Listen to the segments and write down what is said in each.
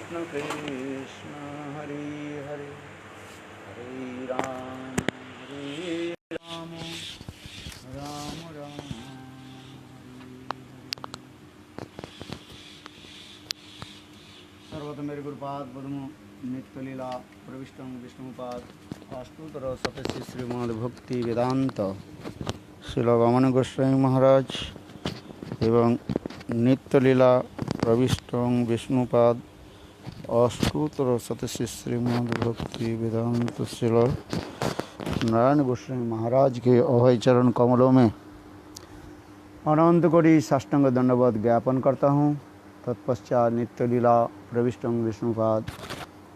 कृष्ण कृष्ण हरे हरे, हरे राम राम राम राम सर्वत मेरे गुरुपाद पद्म नित्य लीला प्रविष्टं विष्णुपाद अष्टोत्तर शतश्री श्रीमद् भक्ति वेदांत श्रील वामन गोस्वामी महाराज एवं नित्य लीला प्रविष्टं विष्णुपाद अष्टोत्तर शतश्री श्रीमद् भक्ति वेदांत श्रील नारायण गोस्वामी महाराज के अभय चरण कमलों में अनंत कोटि साष्टांग दंडवत ज्ञापन करता हूँ। तत्पश्चात नित्य लीला प्रविष्टं विष्णुपाद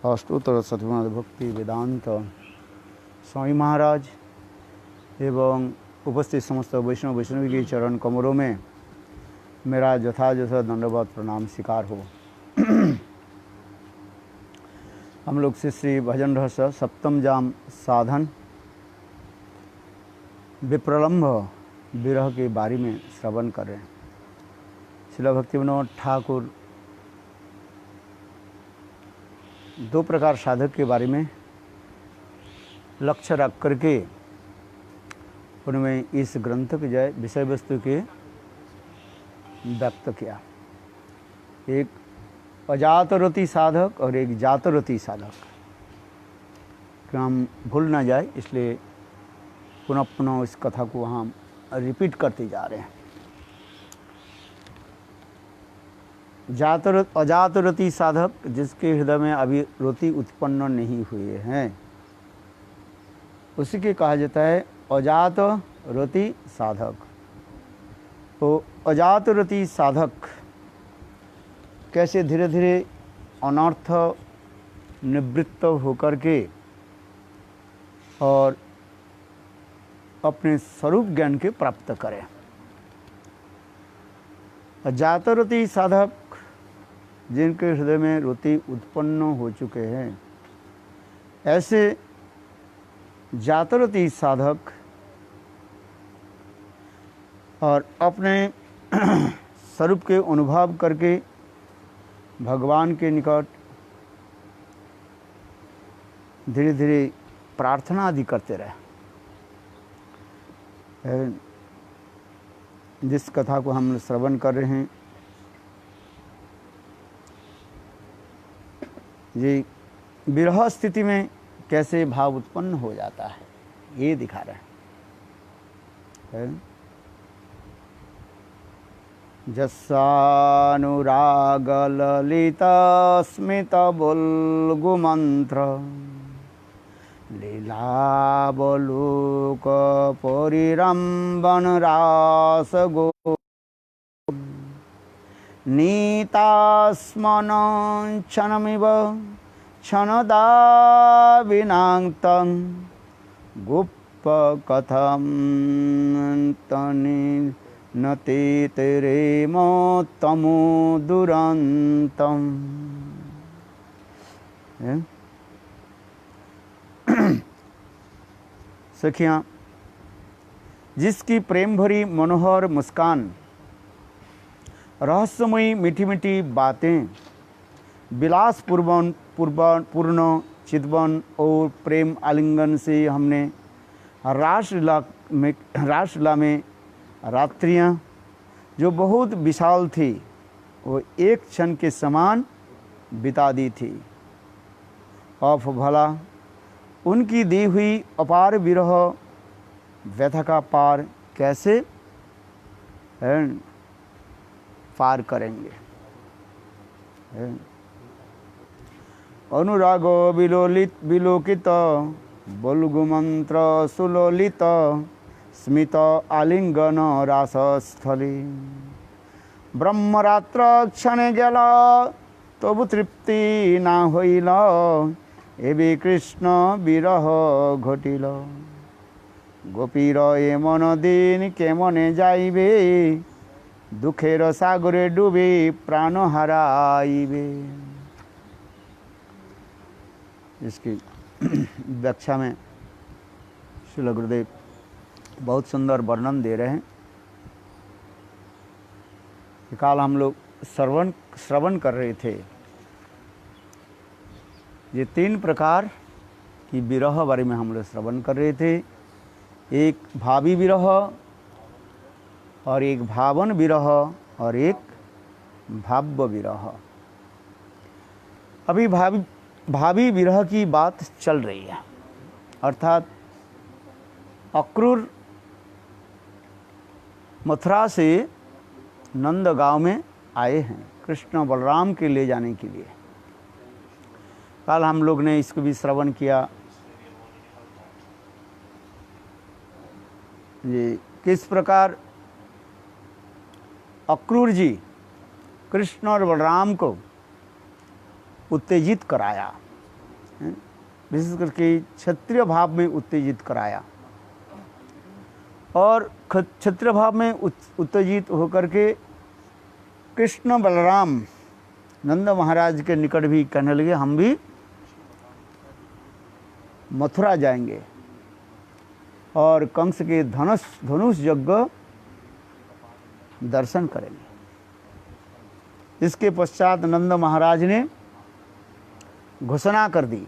अष्टोत्तर शतमद भक्ति वेदांत स्वामी महाराज एवं उपस्थित समस्त वैष्णव वैष्णवी के चरण कमलों में मेरा यथायथ दंडवत प्रणाम स्वीकार हो। हम लोग श्री भजन रहस्य सप्तम जाम साधन विप्रलम्भ विरह के बारे में श्रवण कर रहे हैं। श्रील भक्तिविनोद ठाकुर दो प्रकार साधक के बारे में लक्ष्य रख करके उनमें इस ग्रंथ के जय विषय वस्तु के व्यक्त किया। एक अजातरति साधक और एक जातरति साधक, कि हम भूल ना जाए इसलिए पुनः पुनः इस कथा को हम रिपीट करते जा रहे हैं। अजातरति साधक जिसके हृदय में अभी रति उत्पन्न नहीं हुए हैं, उसी के कहा जाता है अजात रति साधक। तो अजात रति साधक कैसे धीरे धीरे अनर्थ निवृत्त होकर के और अपने स्वरूप ज्ञान के प्राप्त करें। जातरति साधक जिनके हृदय में रति उत्पन्न हो चुके हैं, ऐसे जातरति साधक और अपने स्वरूप के अनुभव करके भगवान के निकट धीरे धीरे प्रार्थना आदि करते रहे। जिस कथा को हम श्रवण कर रहे हैं, ये विरह स्थिति में कैसे भाव उत्पन्न हो जाता है ये दिखा रहे हैं। जस्सानुराग ललित स्मित बुल्गु मंत्र लीलावलोक परिरंबन रास गो नीतास्मन क्षणमिव क्षणदाविनाक्तं गुप्त कथं तनि नते तेरे तमो दुरंतम। सखियाँ, जिसकी प्रेम भरी मनोहर मुस्कान, रहस्यमयी मीठी मीठी बातें, विलास पूर्ण चितवन और प्रेम आलिंगन से हमने रासलीला में रात्रियां जो बहुत विशाल थी वो एक क्षण के समान बिता दी थी। अब भला उनकी दी हुई अपार विरह व्यथा का पार कैसे पार करेंगे। अनुराग विलोकित बुल्गु मंत्र सुलोलित स्मित आलिंगन रासस्थली ब्रह्मरात्र क्षण गेल तबु तृप्ति ना हईल एबे कृष्ण विरह घटिल गोपीर एमन दिन केमने जाइबे दुखेर सागरे डूबे प्राण हाराइबे। इसकी व्याख्या में श्रील गुरुदेव बहुत सुंदर वर्णन दे रहे हैं। काल हम लोग श्रवण कर रहे थे ये 3 प्रकार की विरह बारे में हम लोग श्रवण कर रहे थे। एक भावी विरह और एक भावन विरह और एक भाव्य विरह। अभी भावी विरह की बात चल रही है, अर्थात अक्रूर मथुरा से नंदगांव में आए हैं कृष्ण बलराम के ले जाने के लिए। कल हम लोग ने इसको भी श्रवण किया, ये किस प्रकार अक्रूर जी कृष्ण और बलराम को उत्तेजित कराया, विशेष करके क्षत्रिय भाव में उत्तेजित कराया। और क्षत्रिय भाव में उत्तेजित होकर के कृष्ण बलराम नंद महाराज के निकट भी कहने लगे हम भी मथुरा जाएंगे और कंस के धनुष यज्ञ दर्शन करेंगे। इसके पश्चात नंद महाराज ने घोषणा कर दी,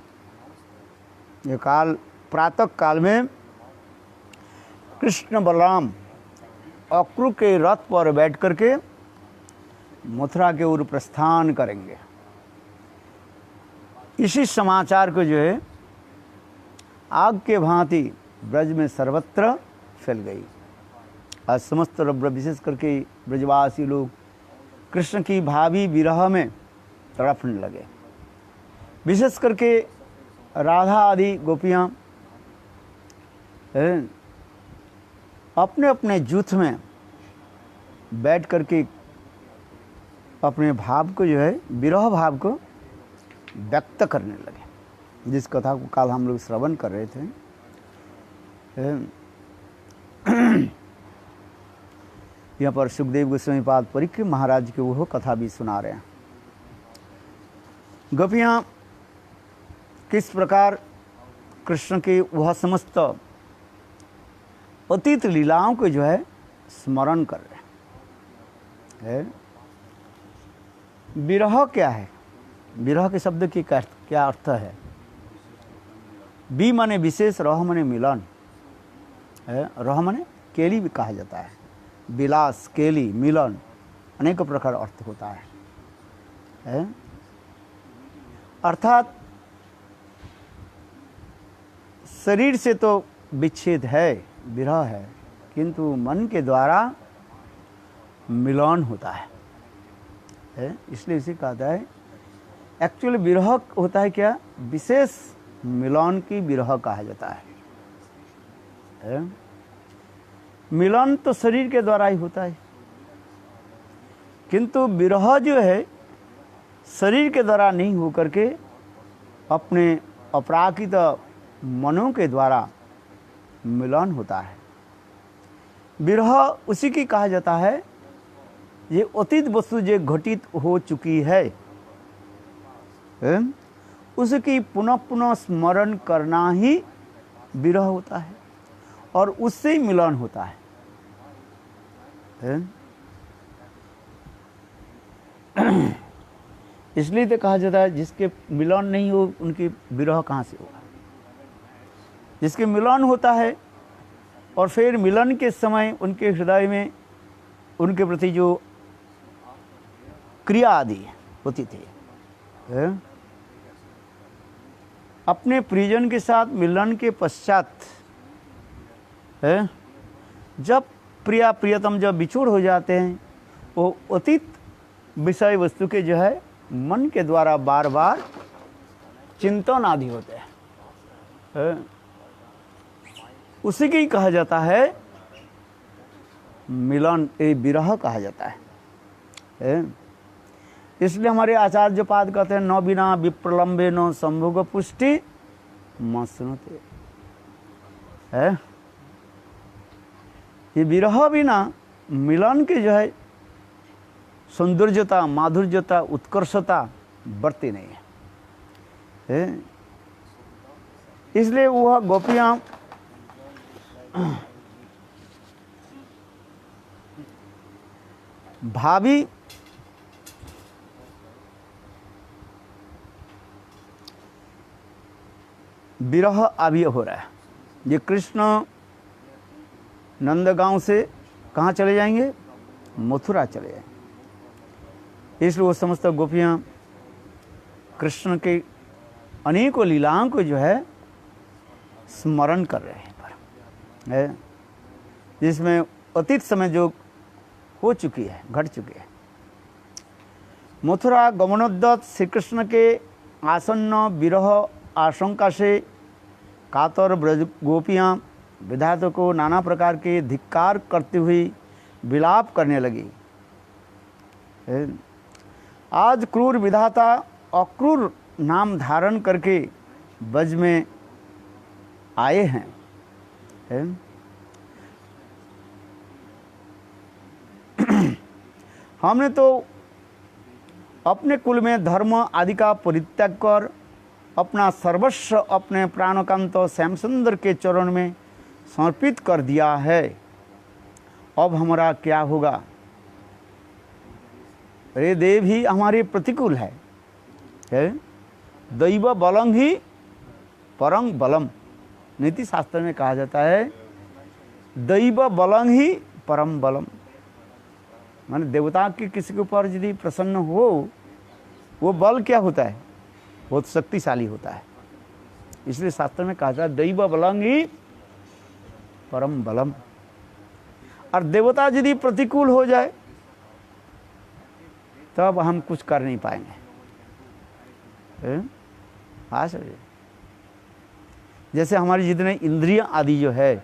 ये प्रातः काल में कृष्ण बलराम अक्रूर के रथ पर बैठ करके मथुरा के ओर प्रस्थान करेंगे। इसी समाचार को जो है आग के भांति ब्रज में सर्वत्र फैल गई। आज समस्त विशेष करके ब्रजवासी लोग कृष्ण की भावी विरह में तड़पने लगे। विशेष करके राधा आदि गोपियाँ अपने अपने जूथ में बैठ करके अपने भाव को जो है विरह भाव को व्यक्त करने लगे, जिस कथा को कल हम लोग श्रवण कर रहे थे। यहाँ पर सुखदेव गोस्वामी पाद परिक्र महाराज के वो कथा भी सुना रहे हैं। गोपियाँ किस प्रकार कृष्ण के वह समस्त अतीत लीलाओं को जो है स्मरण कर रहे हैं। विरह क्या है? विरह के शब्द की क्या अर्थ है? बी माने विशेष, रह माने मिलन है। रह माने केली भी कहा जाता है, विलास, केली, मिलन, अनेक प्रकार अर्थ होता है। अर्थात शरीर से तो विच्छेद है, विरह है, किंतु मन के द्वारा मिलन होता है। इसलिए इसे कहता है एक्चुअली विरह होता है क्या? विशेष मिलन की विरह कहा जाता है। मिलन तो शरीर के द्वारा ही होता है, किंतु विरह जो है शरीर के द्वारा नहीं होकर के अपने अपराकृत मनों के द्वारा मिलन होता है। विरह उसी की कहा जाता है ये अतीत वस्तु जो घटित हो चुकी है उसकी पुनः पुनः स्मरण करना ही विरह होता है और उससे ही मिलन होता है। इसलिए तो कहा जाता है जिसके मिलन नहीं हो उनकी विरह कहाँ से होगा। जिसके मिलन होता है और फिर मिलन के समय उनके हृदय में उनके प्रति जो क्रिया आदि होती थी, अपने परिजन के साथ मिलन के पश्चात जब प्रियतम जब बिछोड़ हो जाते हैं, वो अतीत विषय वस्तु के जो है मन के द्वारा बार बार चिंतन आदि होते हैं। उसी की कहा जाता है मिलन, विरह कहा जाता है। इसलिए हमारे आचार्य पाद कहते हैं न बिना विप्रलंबे न संभोग पुष्टि मसनुते है। ये विरह बिना मिलन के जो है सौंदर्यता, माधुर्यता, उत्कर्षता बढ़ती नहीं है। इसलिए वह गोपियाँ भावी विरह अभी हो रहा है। ये कृष्ण नंदगांव से कहाँ चले जाएंगे? मथुरा चले जाएंगे। इसलिए वो समस्त गोपियाँ कृष्ण के अनेकों लीलाओं को जो है स्मरण कर रहे हैं पर है, जिसमें अतीत समय जो हो चुकी है, घट चुकी है। मथुरा गमनोद्यत श्री कृष्ण के आसन्न विरह आशंका से कातर ब्रज गोपियाँ विधाता को नाना प्रकार के धिक्कार करती हुई विलाप करने लगी। आज क्रूर विधाता अक्रूर नाम धारण करके ब्रज में आए हैं। हमने तो अपने कुल में धर्म आदि का परित्याग कर अपना सर्वस्व अपने प्राणकांत श्याम सुंदर के चरण में समर्पित कर दिया है। अब हमारा क्या होगा? अरे देव ही हमारे प्रतिकूल है। दैव बलम ही परम बलम। नीति शास्त्र में कहा जाता है दैव बलम ही परम बलम। माने देवता के किसी के ऊपर यदि प्रसन्न हो, वो बल क्या होता है? बहुत शक्तिशाली होता है। इसलिए शास्त्र में कहा जाता है दैव बलम ही परम बलम। और देवता यदि प्रतिकूल हो जाए तब हम कुछ कर नहीं पाएंगे। हाँ सर, जैसे हमारी जितने इंद्रिय आदि जो है,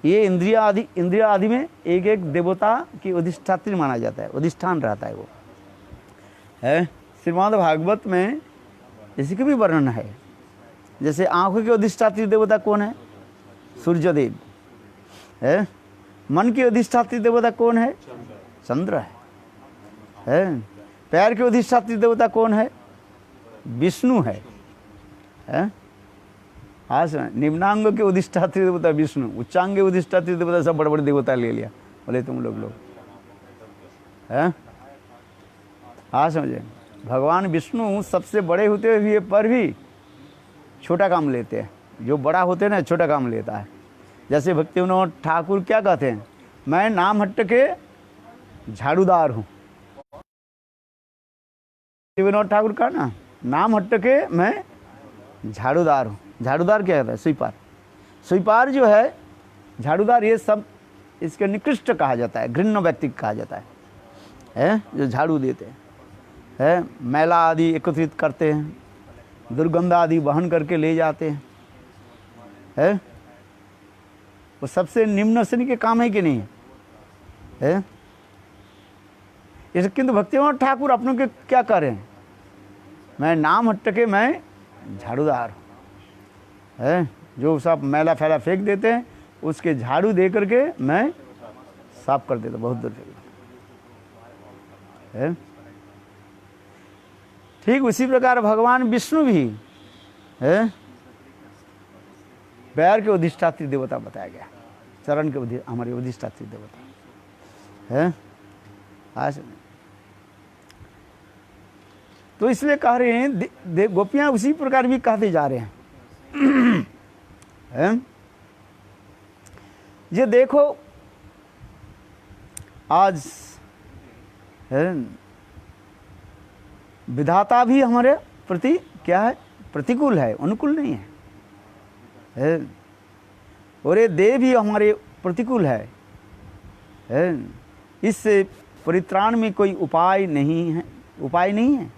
ये इंद्रिय आदि में एक एक देवता की अधिष्ठात्री माना जाता है, अधिष्ठान रहता है वो है। श्रीमद् भागवत में इसी का भी वर्णन है। जैसे आंखों की अधिष्ठात्री देवता कौन है? सूर्यदेव है। मन की अधिष्ठात्री देवता कौन है? चंद्र है। पैर की अधिष्ठात्री देवता कौन है? विष्णु है। हाँ सर, निम्नांग के अधिष्ठात्री देवता विष्णु, उच्चांग के अधिष्ठात्री देवता सब बड़े बड़े देवता ले लिया, बोले तुम लोग हैं। हाँ समझे, भगवान विष्णु सबसे बड़े होते हुए पर भी छोटा काम लेते हैं। जो बड़ा होते हैं ना, छोटा काम लेता है। जैसे भक्ति विनोद ठाकुर क्या कहते हैं? मैं नाम हट्ट के झाड़ूदार हूँ। विनोद ठाकुर का ना नाम हट्ट के मैं झाड़ूदार हूँ। झाड़ूदार क्या कहता है? स्वीपार। स्वीपार जो है, झाड़ूदार, ये सब इसके निकृष्ट कहा जाता है, घृण्य व्यक्ति कहा जाता है जो झाड़ू देते हैं, मैला आदि एकत्रित करते हैं, दुर्गंध आदि वहन करके ले जाते हैं, वो सबसे निम्न श्रेणी के काम है कि नहीं है? इस किंतु भक्तिविनोद ठाकुर अपनों के क्या कर रहे हैं? मैं नाम हट्ट के मैं झाड़ूदार है। जो सब मैला फैला फेंक देते हैं उसके झाड़ू दे करके मैं साफ कर देता, बहुत दूर है। ठीक उसी प्रकार भगवान विष्णु भी है, पैर के अधिष्ठात्री देवता बताया गया, चरण के हमारे अधिष्ठात्री देवता है। आज तो इसलिए कह रहे हैं गोपियां उसी प्रकार भी कहते जा रहे हैं। ये देखो आज विधाता भी हमारे प्रति क्या है? प्रतिकूल है, अनुकूल नहीं है। और ये देव भी हमारे प्रतिकूल है। इससे परित्राण में कोई उपाय नहीं है।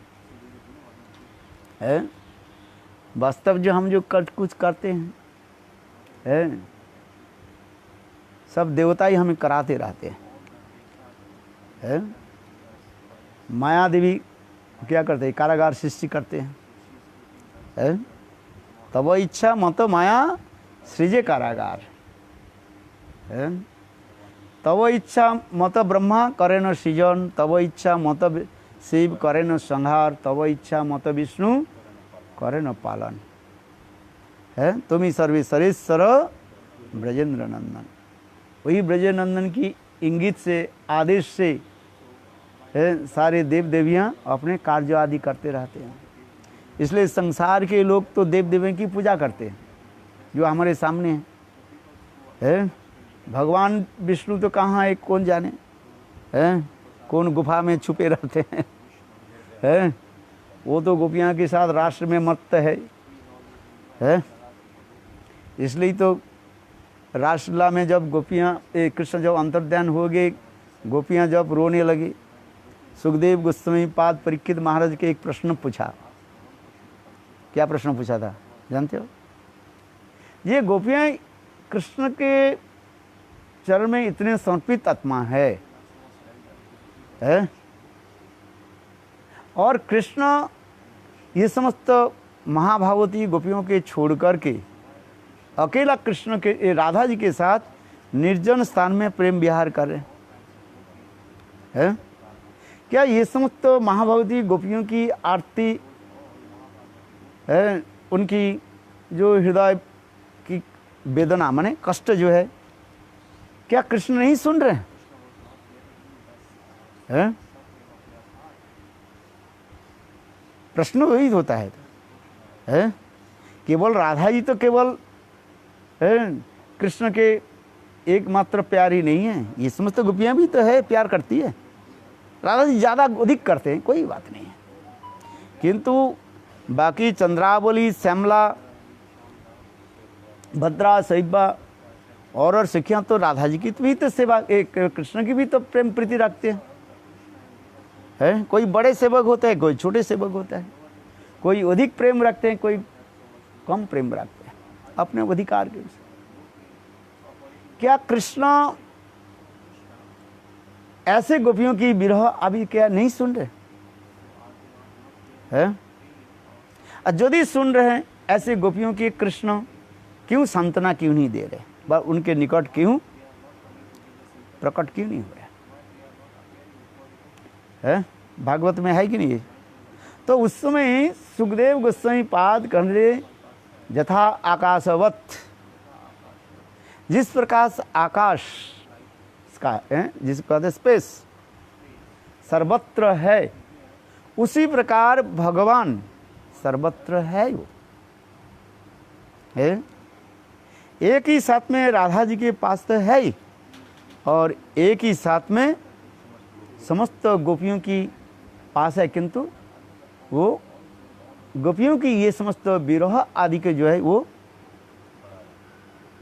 वास्तव जो हम जो कुछ करते हैं, सब देवता ही हमें कराते रहते हैं। माया देवी क्या करते हैं? कारागार सृष्टि करते हैं। तब इच्छा मत माया सृजे कारागार, तब इच्छा मत ब्रह्मा करे न सृजन, तब इच्छा मत शिव करे न संहार, तब इच्छा मत विष्णु करे न पालन। तुम ही सर्वे सरेश्वर ब्रजेंद्र नंदन। वही ब्रजेंद्र की इंगित से, आदेश से सारे देव देवियाँ अपने कार्य आदि करते रहते हैं। इसलिए संसार के लोग तो देव देवी की पूजा करते हैं जो हमारे सामने है। भगवान विष्णु तो कहाँ है कौन जाने, है कौन गुफा में छुपे रहते हैं। वो तो गोपियाँ के साथ राष्ट्र में मस्त है। इसलिए तो रासलीला में जब गोपियाँ कृष्ण जब अंतर्ध्यान हो गए, गोपियाँ जब रोने लगी, सुखदेव गोस्वामी पाद परीक्षित महाराज के एक प्रश्न पूछा। क्या प्रश्न पूछा था जानते हो? ये गोपियाँ कृष्ण के चरण में इतने समर्पित आत्मा है, और कृष्ण ये समस्त महाभावती गोपियों के छोड़ करके अकेला कृष्ण के राधा जी के साथ निर्जन स्थान में प्रेम विहार कर रहे हैं। क्या ये समस्त महाभावती गोपियों की आरती है, उनकी जो हृदय की वेदना माने कष्ट जो है, क्या कृष्ण नहीं सुन रहे हैं? प्रश्न वही होता है। केवल राधा जी तो केवल कृष्ण के एकमात्र प्यार ही नहीं है, ये समस्त गोपियाँ भी तो है, प्यार करती है। राधा जी ज़्यादा अधिक करते हैं, कोई बात नहीं है, किंतु बाकी चंद्रावली, श्यामला, भद्रा, सहिबा और सखियाँ तो राधा जी की भी तो सेवा, एक कृष्ण की भी तो प्रेम प्रीति रखते हैं। कोई बड़े सेवक होता है, कोई छोटे सेवक होता है, कोई अधिक प्रेम रखते हैं, कोई कम प्रेम रखते हैं अपने अधिकार के अनुसार। क्या कृष्ण ऐसे गोपियों की विरह अभी क्या नहीं सुन रहे हैं? यदि सुन रहे हैं ऐसे गोपियों की, कृष्ण क्यों सांत्वना क्यों नहीं दे रहे, व उनके निकट क्यों प्रकट क्यों नहीं हो रहा है? भागवत में है कि नहीं? तो उस समय सुखदेव गोस्वामी पाद कह रहे, यथा आकाशवत, जिस प्रकार आकाश का जिसको कहते स्पेस सर्वत्र है, उसी प्रकार भगवान सर्वत्र है। वो है एक ही साथ में राधा जी के पास तो है ही, और एक ही साथ में समस्त गोपियों की पास है, किंतु वो गोपियों की ये समस्त विरह आदि के जो है वो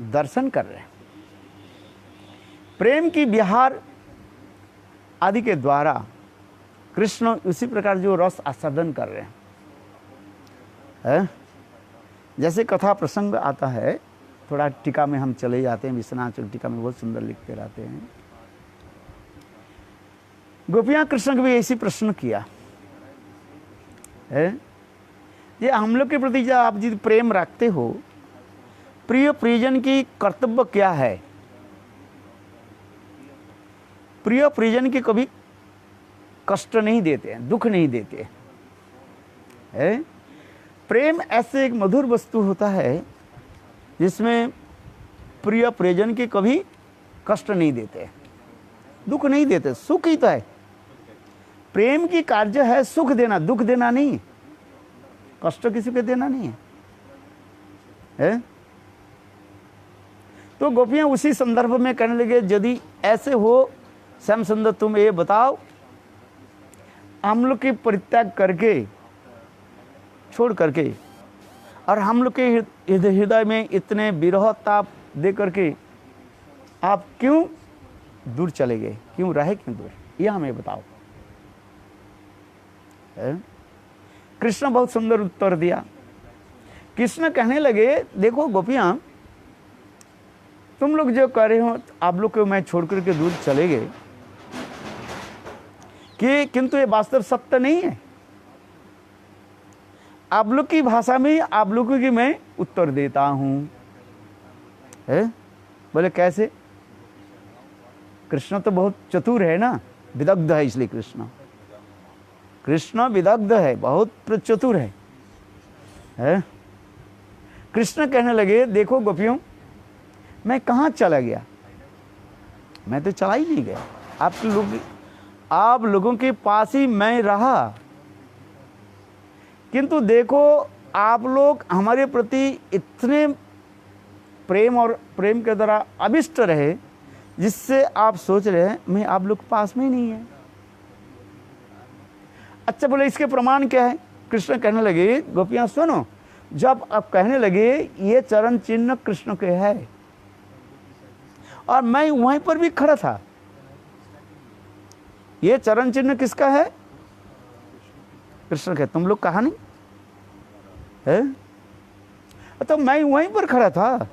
दर्शन कर रहे हैं। प्रेम की विहार आदि के द्वारा कृष्ण उसी प्रकार जो रस आस्वादन कर रहे हैं। जैसे कथा प्रसंग आता है, थोड़ा टीका में हम चले जाते हैं, विश्वनाथ टीका में बहुत सुंदर लिखते रहते हैं। गोपियाँ कृष्ण को भी ऐसी प्रश्न किया है, ये हम लोग के प्रति जब आप जी प्रेम रखते हो, प्रिय परिजन की कर्तव्य क्या है? प्रिय परिजन के कभी कष्ट नहीं देते हैं, दुख नहीं देते हैं। प्रेम ऐसे एक मधुर वस्तु होता है जिसमें प्रिय परिजन के कभी कष्ट नहीं देते, दुख नहीं देते, सुख ही तो है। प्रेम की कार्य है सुख देना, दुख देना नहीं, कष्ट किसी को देना नहीं है। तो गोपियां उसी संदर्भ में कहने लगे, यदि ऐसे हो श्याम सुंदर, तुम ये बताओ, हम लोग के परित्याग करके, छोड़ करके, और हम लोग के हृदय में इतने विरह ताप दे करके आप क्यों दूर चले गए, क्यों रहे, क्यों दूर, यह हमें बताओ। कृष्ण बहुत सुंदर उत्तर दिया। कृष्ण कहने लगे, देखो गोपियां, तुम लोग जो कह रहे हो, आप लोग को मैं छोड़ करके दूर चले गए, कि किंतु ये वास्तव सत्य नहीं है। आप लोग की भाषा में आप लोगों की मैं उत्तर देता हूं। बोले कैसे? कृष्ण तो बहुत चतुर है ना, विदग्ध है, इसलिए कृष्ण विदग्ध है, बहुत चतुर है। कृष्ण कहने लगे, देखो गोपियों, मैं कहाँ चला गया? मैं तो चला ही नहीं गया, आप लोगों के पास ही मैं रहा। किंतु देखो आप लोग हमारे प्रति इतने प्रेम और प्रेम के द्वारा अभिष्ट रहे जिससे आप सोच रहे हैं मैं आप लोग पास में ही नहीं है। अच्छा बोले इसके प्रमाण क्या है? कृष्ण कहने लगे गोपियां सुनो, जब आप कहने लगे ये चरण चिन्ह कृष्ण के है और मैं वहीं पर भी खड़ा था, ये चरण चिन्ह किसका है? कृष्ण के। तुम लोग कहा नहीं है? तो मैं वहीं पर खड़ा था,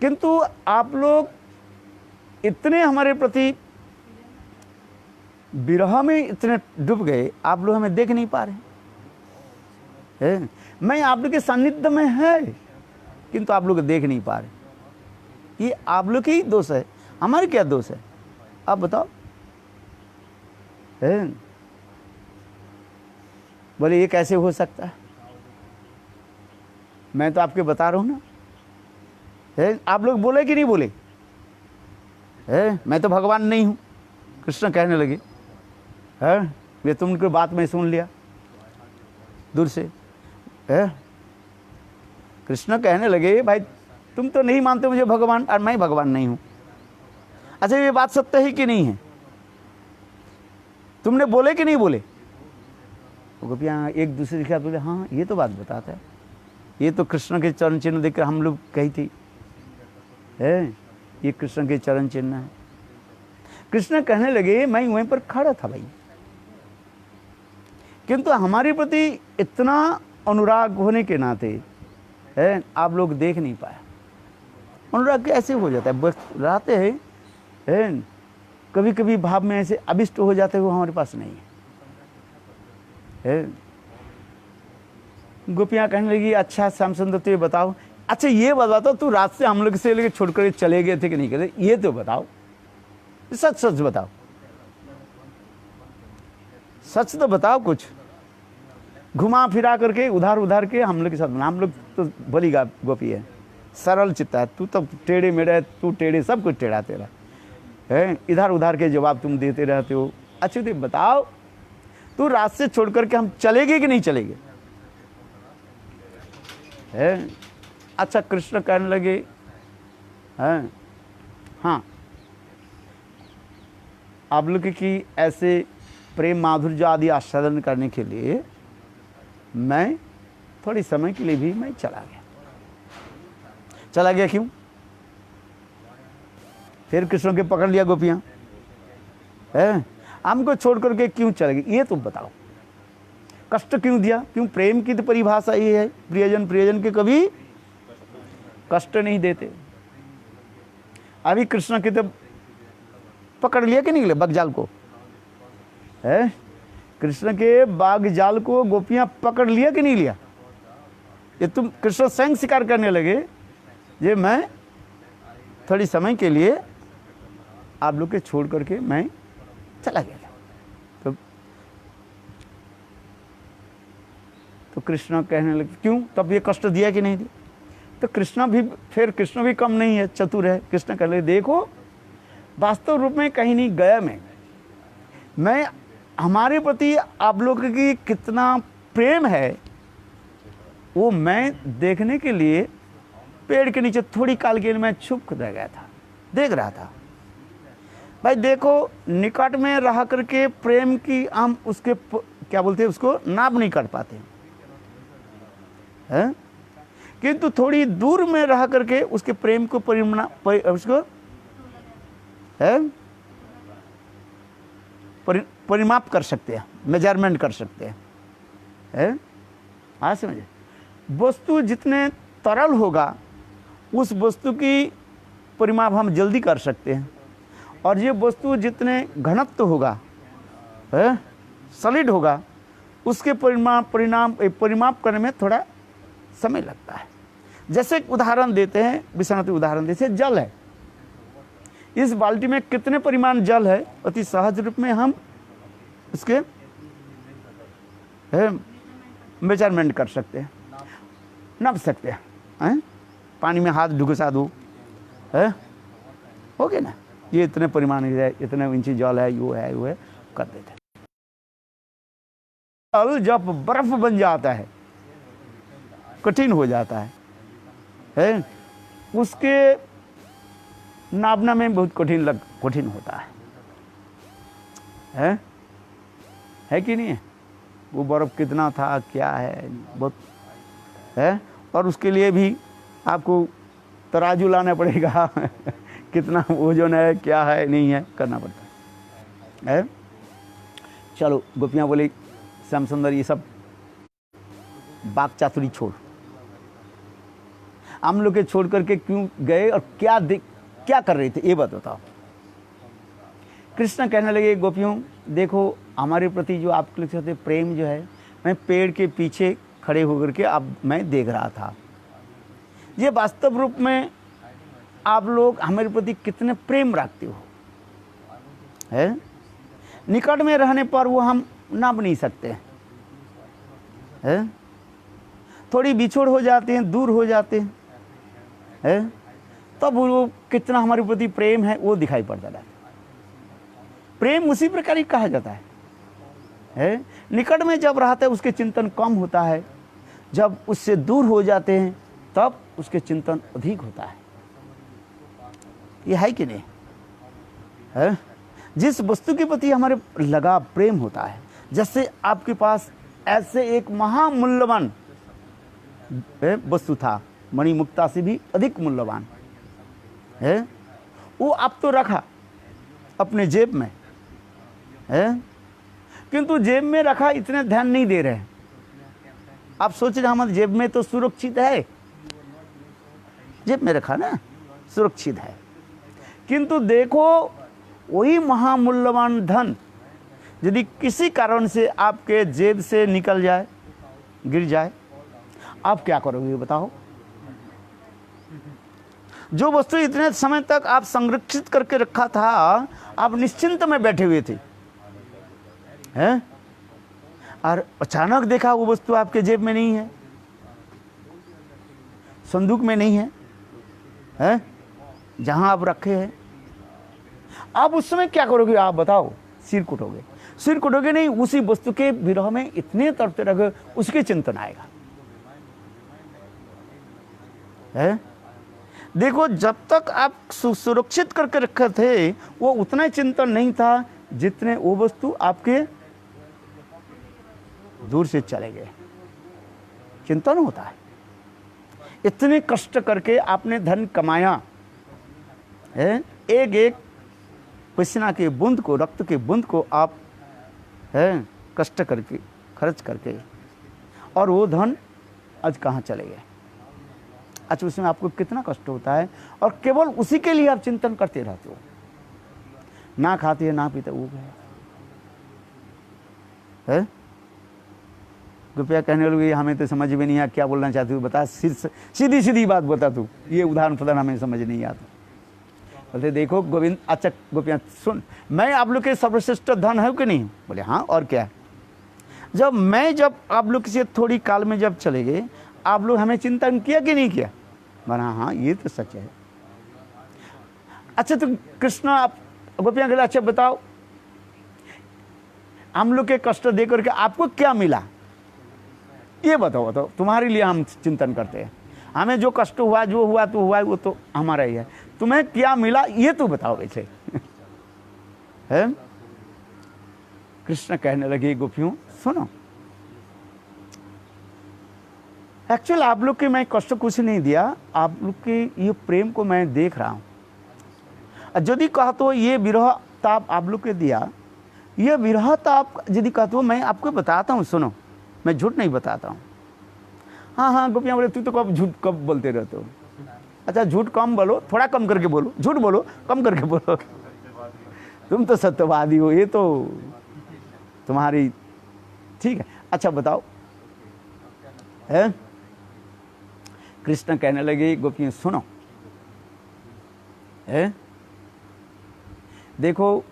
किंतु आप लोग इतने हमारे प्रति विरह में इतने डूब गए, आप लोग हमें देख नहीं पा रहे हैं। मैं आप लोग के सानिध्य में है किंतु आप लोग देख नहीं पा रहे। ये आप लोग ही दोष है, हमारे क्या दोष है? आप बताओ। बोले ये कैसे हो सकता है? मैं तो आपके बता रहा हूं ना। आप लोग बोले कि नहीं बोले? मैं तो भगवान नहीं हूं, कृष्ण कहने लगे। ये तुमको बात में सुन लिया दूर से। कृष्ण कहने लगे भाई तुम तो नहीं मानते मुझे भगवान और मैं भगवान नहीं हूं। अच्छा ये बात सत्य है कि नहीं है? तुमने बोले कि नहीं बोले? वो गोपियाँ एक दूसरे के साथ बोले हाँ ये तो बात बताता है, ये तो कृष्ण के चरण चिन्ह देखकर हम लोग कही थी ये कृष्ण के चरण चिन्ह है। कृष्ण कहने लगे मैं वहीं पर खड़ा था भाई, किंतु हमारे प्रति इतना अनुराग होने के नाते आप लोग देख नहीं पाए। अनुराग कैसे हो जाता है? बस रहते हैं कभी कभी भाव में ऐसे अभिष्ट हो जाते हुए हमारे पास नहीं है। गोपियाँ कहने लगी अच्छा श्याम सुंदर तो ये बताओ, अच्छा ये बताओ तू रात से हम लोग से लेके छोड़कर चले गए थे कि नहीं गए? ये तो बताओ, सच सच बताओ, सच तो बताओ। कुछ घुमा फिरा करके उधार उधार के हम लोग के साथ, हम लोग तो भली गोपी है, सरल चित्ता है, तू तो टेढ़े मेढ़े, तू टेढ़े, सब कुछ टेढ़ा तेरा है, इधर उधार के जवाब तुम देते रहते हो। अच्छा तो बताओ तू रात से छोड़ करके हम चलेंगे कि नहीं चलेंगे? अच्छा कृष्ण कहने लगे हाँ आप लोग की ऐसे प्रेम माधुर्य आदि आस्वादन करने के लिए मैं थोड़ी समय के लिए भी मैं चला गया। चला गया क्यों? फिर कृष्ण के पकड़ लिया गोपियां, हमको छोड़ करके क्यों चले गए? ये तुम बताओ, कष्ट क्यों दिया? क्यों? प्रेम की तो परिभाषा ये है, प्रियजन प्रियजन के कभी कष्ट नहीं देते। अभी कृष्ण के तो पकड़ लिया कि नहीं बागजाल को? कृष्ण के बागजाल को गोपियां पकड़ लिया कि नहीं लिया? ये तुम कृष्ण स्वयं स्वीकार करने लगे ये मैं थोड़ी समय के लिए आप लोग के छोड़ करके मैं चला गया। तो कृष्ण कहने लगे क्यों? तब ये कष्ट दिया कि नहीं दिया? तो कृष्ण भी कम नहीं है, चतुर है। कृष्ण कहने लगे देखो वास्तव रूप में कहीं नहीं गया मैं हमारे प्रति आप लोग की कितना प्रेम है वो मैं देखने के लिए पेड़ के नीचे थोड़ी काल के लिए मैं छुप रह गया था, देख रहा था। भाई देखो निकट में रह करके प्रेम की हम उसके क्या बोलते हैं उसको नाप नहीं कर पाते हैं, किंतु थोड़ी दूर में रह करके उसके प्रेम को उसको परिमाप कर सकते हैं, मेजरमेंट कर सकते हैं। हाँ समझे? वस्तु जितने तरल होगा उस वस्तु की परिमाप हम जल्दी कर सकते हैं, और ये वस्तु जितने घनत्व होगा सॉलिड होगा उसके परिमाप करने में थोड़ा समय लगता है। जैसे उदाहरण देते हैं, विश्वनाथ उदाहरण देते हैं, जल है, इस बाल्टी में कितने परिमाण जल है अति सहज रूप में हम उसके मेजरमेंट कर सकते हैं, नाप सकते हैं। पानी में हाथ डुबसा दो हो गया ना, ये इतने परिमाण है, इतने इंची जल है, यो है कर देते हैं। जल जब बर्फ बन जाता है, कठिन हो जाता है? उसके नापना में बहुत कठिन होता है कि नहीं है? वो बर्फ कितना था, क्या है, बहुत है। और उसके लिए भी आपको तराजू लाना पड़ेगा कितना वजन है, क्या है, नहीं है, करना पड़ता है। चलो गोपियाँ बोली श्याम सुंदर ये सब बाक चातुरी छोड़, हम लोग के छोड़ करके क्यों गए और क्या कर रहे थे ये बताओ। कृष्ण कहने लगे गोपियों देखो हमारे प्रति जो आपके लोग से प्रेम जो है, मैं पेड़ के पीछे खड़े होकर के अब मैं देख रहा था, ये वास्तव रूप में आप लोग हमारे प्रति कितने प्रेम रखते हो, है? निकट में रहने पर वो हम नाप नहीं सकते हैं, थोड़ी बिछोड़ हो जाते हैं, दूर हो जाते हैं, तब वो कितना हमारे प्रति प्रेम है वो दिखाई पड़ता है। प्रेम उसी प्रकार ही कहा जाता है? निकट में जब रहता है उसके चिंतन कम होता है, जब उससे दूर हो जाते हैं तब उसके चिंतन अधिक होता है। ये है कि नहीं है? जिस वस्तु के प्रति हमारे लगाव प्रेम होता है, जैसे आपके पास ऐसे एक महामूल्यवान वस्तु था, मणिमुक्ता से भी अधिक मूल्यवान है, वो आप तो रखा अपने जेब में है, किंतु जेब में रखा इतने ध्यान नहीं दे रहे। आप सोच रहे हमारे जेब में तो सुरक्षित है, जेब में रखा ना सुरक्षित है, किंतु देखो वही महामूल्यवान धन यदि किसी कारण से आपके जेब से निकल जाए, गिर जाए, आप क्या करोगे बताओ? जो वस्तु इतने समय तक आप संरक्षित करके रखा था, आप निश्चिंत में बैठे हुए थे, हैं? और अचानक देखा वो वस्तु आपके जेब में नहीं है, संदूक में नहीं है, हैं? जहां आप रखे हैं, आप उस समय क्या करोगे आप बताओ? सिर कुटोगे? सिर कुटोगे नहीं, उसी वस्तु के विरह में इतने तड़पते रहोगे, उसके चिंतन आएगा, है? देखो जब तक आप सुरक्षित करके रखे थे वो उतना चिंतन नहीं था जितने वो वस्तु आपके दूर से चले गए, चिंतन होता है। इतने कष्ट करके आपने धन कमाया है, एक एक पसीना के बूंद को, रक्त के बूंद को आप है कष्ट करके खर्च करके, और वो धन आज कहाँ चले गए? अच्छा उसमें आपको कितना कष्ट होता है, और केवल उसी के लिए आप चिंतन करते रहते हो, ना खाते ना पीते वो है। कृपया कहने लगे हमें तो समझ में नहीं आया क्या बोलना चाहती हूँ, बता, सीधी सीधी बात बता तू, ये उदाहरण पदान हमें समझ नहीं आता। बोलते देखो गोविंद, अच्छा गोपियाँ सुन, मैं आप लोग के सर्वश्रेष्ठ धन है कि नहीं? बोले हाँ, और क्या? जब आप लोग किसी थोड़ी काल में जब चले गए, आप लोग हमें चिंतन किया कि नहीं किया? बोला हाँ ये तो सच है। अच्छा तो कृष्ण आप गोपियाँ कहते अच्छा बताओ हम लोग के कष्ट दे करके आपको क्या मिला, ये बताओ तुम्हारे लिए हम चिंतन करते हैं, हमें जो कष्ट हुआ जो हुआ तो हुआ वो तो हमारा ही है, तुम्हें क्या मिला ये तो बताओ वैसे है? कृष्ण कहने लगे गोपियों सुनो, एक्चुअल आप लोग के मैं कष्ट कुछ नहीं दिया, आप लोग के ये प्रेम को मैं देख रहा हूँ। यदि कहा तो ये विरह ताप आप लोग के दिया, ये विरह ताप यदि कहा तो मैं आपको बताता हूँ, सुनो मैं झूठ नहीं बताता हूँ। हाँ हाँ गोपियाँ बोले तू तो कब झूठ कब बोलते रहते हो? अच्छा झूठ कम बोलो, थोड़ा कम करके बोलो, झूठ बोलो कम करके बोलो, तुम तो सत्यवादी हो, ये तो तुम्हारी ठीक है। अच्छा बताओ है? कृष्ण कहने लगे गोपियाँ सुनो है, देखो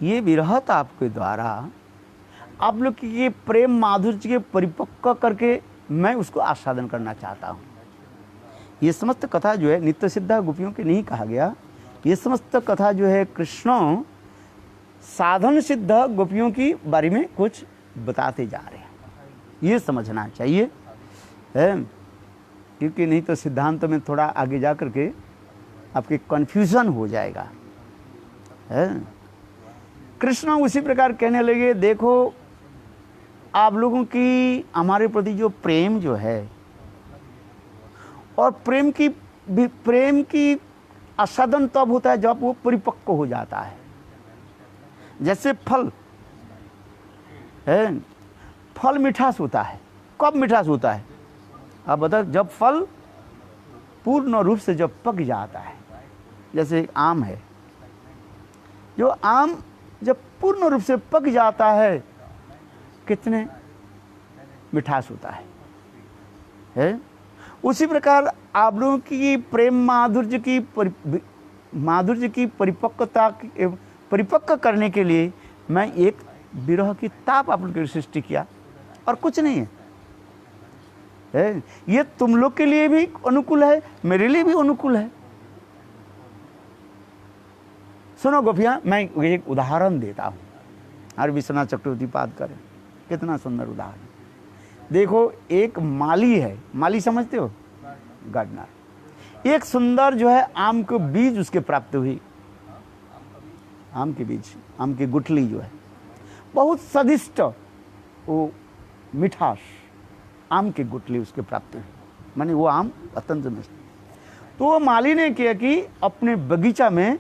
ये विरह ताप के द्वारा आप लोग की ये प्रेम माधुर्य के परिपक्व करके मैं उसको आस्वादन करना चाहता हूँ। ये समस्त कथा जो है नित्य सिद्धा गोपियों के नहीं कहा गया, ये समस्त कथा जो है कृष्ण साधन सिद्ध गोपियों की बारे में कुछ बताते जा रहे हैं, ये समझना चाहिए है, क्योंकि नहीं तो सिद्धांत में थोड़ा आगे जा कर के आपके कन्फ्यूज़न हो जाएगा है। कृष्ण उसी प्रकार कहने लगे, देखो आप लोगों की हमारे प्रति जो प्रेम जो है, और प्रेम की आस्वादन तब होता है जब वो परिपक्व हो जाता है। जैसे फल है, फल मिठास होता है। कब मिठास होता है आप बताओ? जब फल पूर्ण रूप से जब पक जाता है। जैसे एक आम है, जो आम जब पूर्ण रूप से पक जाता है कितने मिठास होता है? उसी प्रकार आप लोगों की प्रेम माधुर्य की परिपक्व करने के लिए मैं एक विरह की ताप आप लोगों की सृष्टि किया, और कुछ नहीं है। ये तुम लोग के लिए भी अनुकूल है, मेरे लिए भी अनुकूल है। सुनो गोपियाँ, मैं एक उदाहरण देता हूँ। हर विश्वनाथ चक्रवर्ती पाद करें, कितना सुंदर उदाहरण। देखो एक माली है, माली समझते हो, गार्डनर। एक सुंदर जो है आम के बीज उसके प्राप्त हुई, आम के बीज, आम की गुठली जो है बहुत स्वादिष्ट, वो मिठास आम की गुठली उसके प्राप्त हुई, माने वो आम अत्यंत मिष्ट। तो वो माली ने किया कि अपने बगीचा में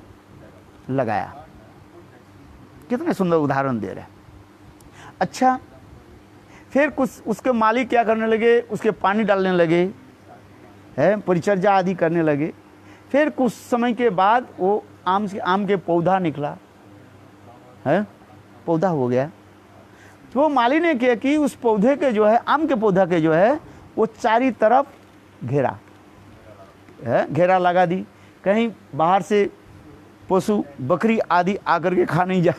लगाया। कितने सुंदर उदाहरण दे रहे हैं। अच्छा, फिर कुछ उसके माली क्या करने लगे, उसके पानी डालने लगे है, परिचर्या आदि करने लगे। फिर कुछ समय के बाद वो आम के पौधा निकला है, पौधा हो गया। तो वो माली ने किया कि उस पौधे के जो है, आम के पौधा के जो है, वो चारी तरफ घेरा लगा दी, कहीं बाहर से पशु बकरी आदि आकर के खा नहीं जाए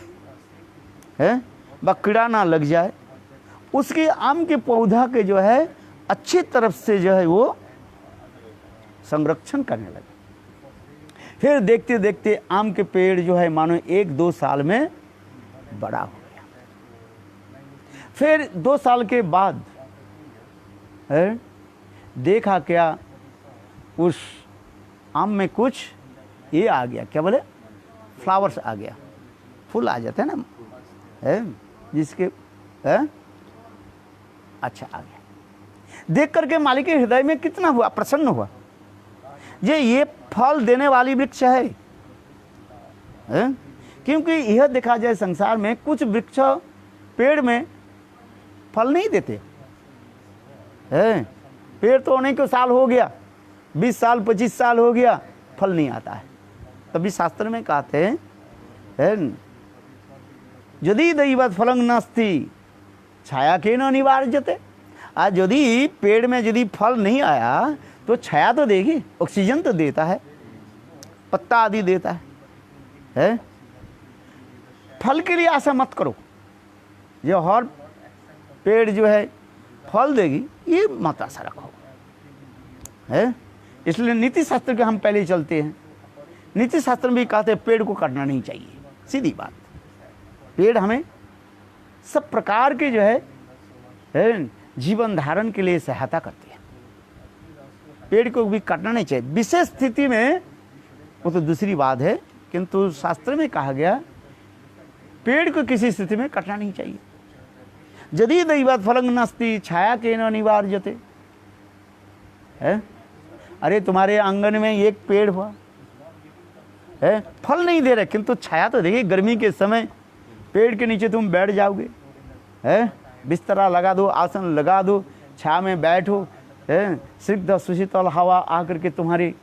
है, कीड़ा ना लग जाए। उसके आम के पौधा के जो है अच्छी तरफ से जो है वो संरक्षण करने लगे। फिर देखते देखते आम के पेड़ जो है मानो 1-2 साल में बड़ा हो गया। फिर 2 साल के बाद है, देखा क्या, उस आम में कुछ ये आ गया, क्या बोले, फ्लावर्स आ गया, फूल आ जाते हैं ना है, जिसके है, अच्छा आ गया। देख करके मालिक के हृदय में कितना हुआ, प्रसन्न हुआ। ये फल देने वाली वृक्ष है, क्योंकि यह देखा जाए संसार में कुछ वृक्ष पेड़ में फल नहीं देते हैं। पेड़ तो होने को साल हो गया, 20 साल 25 साल हो गया, फल नहीं आता है। तभी शास्त्र में कहते हैं, यदि दैवत फलं नास्ति छाया के न निवार्यते। आज यदि पेड़ में यदि फल नहीं आया तो छाया तो देगी, ऑक्सीजन तो देता है, पत्ता आदि देता है? फल के लिए आशा मत करो, ये हर पेड़ जो है फल देगी ये मत आशा रखो है। इसलिए नीति शास्त्र के हम पहले चलते हैं। नीति शास्त्र में भी कहते हैं पेड़ को काटना नहीं चाहिए, सीधी बात। पेड़ हमें सब प्रकार के जो है जीवन धारण के लिए सहायता करती है। पेड़ को भी काटना नहीं चाहिए, विशेष स्थिति में वो तो दूसरी बात है, किंतु शास्त्र में कहा गया पेड़ को किसी स्थिति में काटना नहीं चाहिए। यदि दैवत फलं नास्ति छाया के न निवार्यते है। अरे तुम्हारे आंगन में एक पेड़ हुआ है, फल नहीं दे रहे, किंतु छाया तो देखिए। गर्मी के समय पेड़ के नीचे तुम बैठ जाओगे है, बिस्तरा लगा दो, आसन लगा दो, छाया में बैठो है, स्निग्ध सुशीतल हवा आकर के तुम्हारी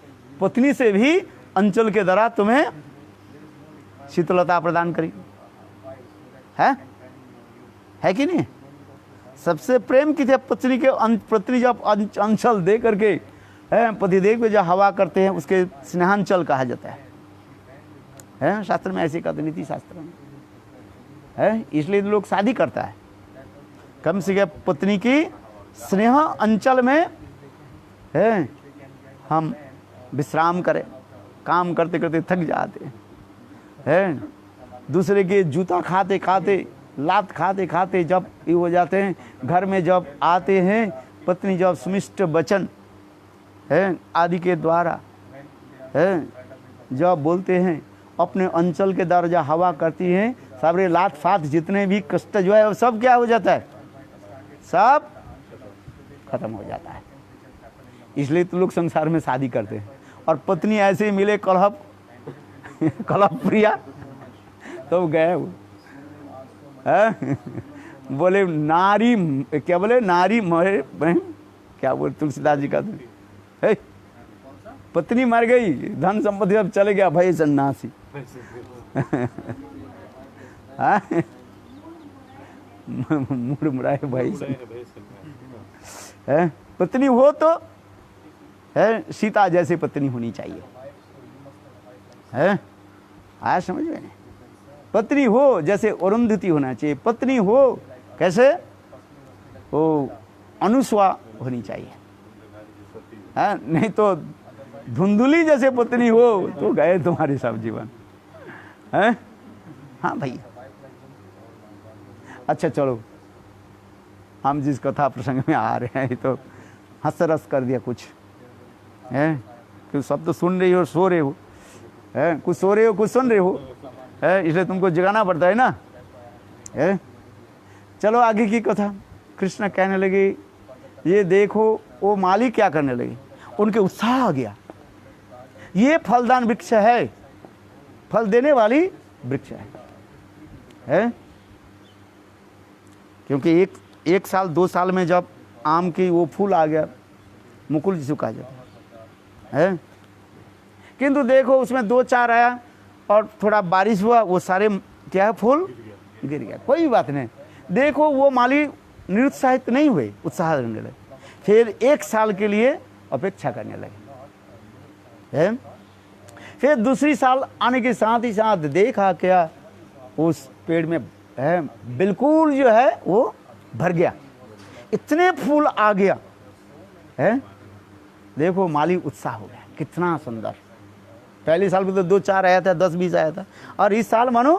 पत्नी से भी अंचल के द्वारा तुम्हें शीतलता प्रदान करी है कि नहीं। सबसे प्रेम की थे पत्नी के, पत्नी जब अंचल दे करके है, पतिदेव को जो हवा करते हैं उसके स्नेहांचल कहा जाता है। शास्त्र में ऐसे कहते, नीति शास्त्र में है। इसलिए लोग शादी करता है, कम से कम पत्नी की स्नेह अंचल में है हम विश्राम करें। काम करते करते थक जाते हैं, दूसरे के जूता खाते खाते लात खाते खाते जब ये हो जाते हैं, घर में जब आते हैं, पत्नी जब सुमिष्ट वचन है आदि के द्वारा है जब बोलते हैं, अपने अंचल के दर्जा हवा करती हैं, सारे लात फात जितने भी कष्ट जो है वो सब क्या हो जाता है, सब खत्म हो जाता है। इसलिए तो लोग संसार में शादी करते हैं। और पत्नी ऐसे ही मिले कलह कलह प्रिया तो गए वो है? बोले नारी, क्या बोले, नारी मरे, क्या बोले तुलसीदास जी का है, पत्नी मर गई, धन संपत्ति अब चले गया, भाई सन्यासी मुड़मुड़ाए भाई है। पत्नी हो तो है सीता जैसे पत्नी होनी चाहिए है, आया समझ में? पत्नी हो जैसे अरुंधति होना चाहिए, पत्नी हो कैसे, वो अनुस्वा होनी चाहिए है, नहीं तो धुंधुली जैसे पत्नी हो तो गए तुम्हारे सब जीवन है। हाँ भाई, अच्छा चलो, हम जिस कथा प्रसंग में आ रहे हैं तो हंस रस कर दिया कुछ है, क्यों सब तो सुन रही हो, सो रहे हो है, कुछ सो रहे हो कुछ सुन रहे हो है, इसलिए तुमको जगाना पड़ता है ना है। चलो आगे की कथा। कृष्ण कहने लगे, ये देखो वो माली क्या करने लगे, उनके उत्साह आ गया, ये फलदान वृक्ष है, फल देने वाली वृक्ष है? क्योंकि एक साल 2 साल में जब आम की वो फूल आ गया, मुकुल जिसको कहा जाता है, किंतु देखो उसमें 2-4 आया और थोड़ा बारिश हुआ, वो सारे क्या है फूल गिर गया। कोई बात नहीं, देखो वो माली निरुत्साहित नहीं हुए, उत्साह करने लगे, फिर 1 साल के लिए अपेक्षा करने लगे है। फिर दूसरी साल आने के साथ ही साथ देखा क्या, उस पेड़ में है बिल्कुल जो है वो भर गया, इतने फूल आ गया है। देखो माली उत्साह हो गया, कितना सुंदर। पहले साल में तो 2-4 आया था, 10-20 आया था, और इस साल मानो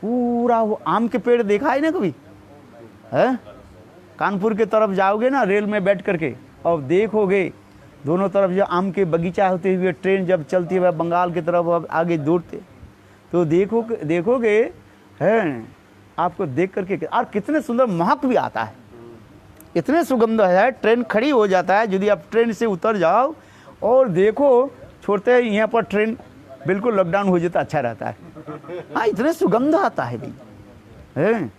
पूरा वो आम के पेड़ देखा है ना कभी है। कानपुर के तरफ जाओगे ना रेल में बैठ करके और देखोगे दोनों तरफ जो आम के बगीचा होते हुए ट्रेन जब चलती है बंगाल की तरफ आगे दौड़ते, तो देखोगे है, आपको देख करके और कितने सुंदर महक भी आता है, इतने सुगंध है। ट्रेन खड़ी हो जाता है, यदि आप ट्रेन से उतर जाओ और देखो, छोड़ते हैं यहाँ पर ट्रेन, बिल्कुल लॉकडाउन हो जाता अच्छा रहता है। हाँ, इतने सुगंध आता है भाई है।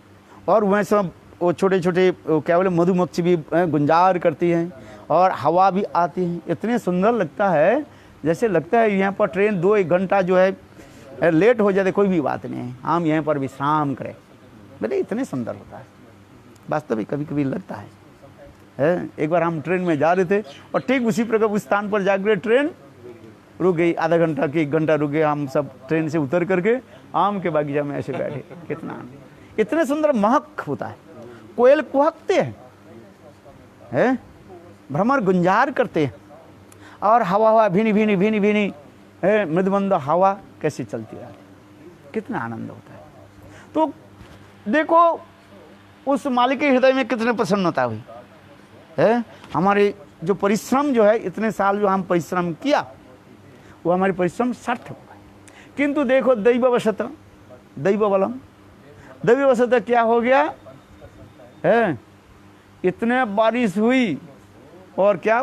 और वह सब वो छोटे छोटे क्या बोले मधुमक्खी भी गुंजार करती हैं और हवा भी आती है, इतने सुंदर लगता है, जैसे लगता है यहाँ पर ट्रेन 2-1 घंटा जो है लेट हो जाते, कोई भी बात नहीं है, हम यहाँ पर विश्राम करें। बोले इतने सुंदर होता है, वास्तविक कभी कभी लगता है। एक बार हम ट्रेन में जा रहे थे और ठीक उसी प्रकार उस स्थान पर जाकर ट्रेन रुक गई, आधा घंटा कि 1 घंटा रुके, हम सब ट्रेन से उतर करके आम के बागीचा में ऐसे बैठे, कितना इतने सुंदर महक होता है। कोयल कुहकते हैं, भ्रमर गुंजार करते हैं, और हवा भीनी भीनी भीनी भीनी मृदुमंद हवा कैसे चलती है, कितना आनंद होता है। तो देखो उस मालिक के हृदय में कितने प्रसन्नता हुई है। हमारे जो परिश्रम जो है, इतने साल जो हम परिश्रम किया, वो हमारे परिश्रम सार्थक हुआ। किंतु देखो दैववशत दैवबलम, दैववशत क्या हो गया है, इतने बारिश हुई और क्या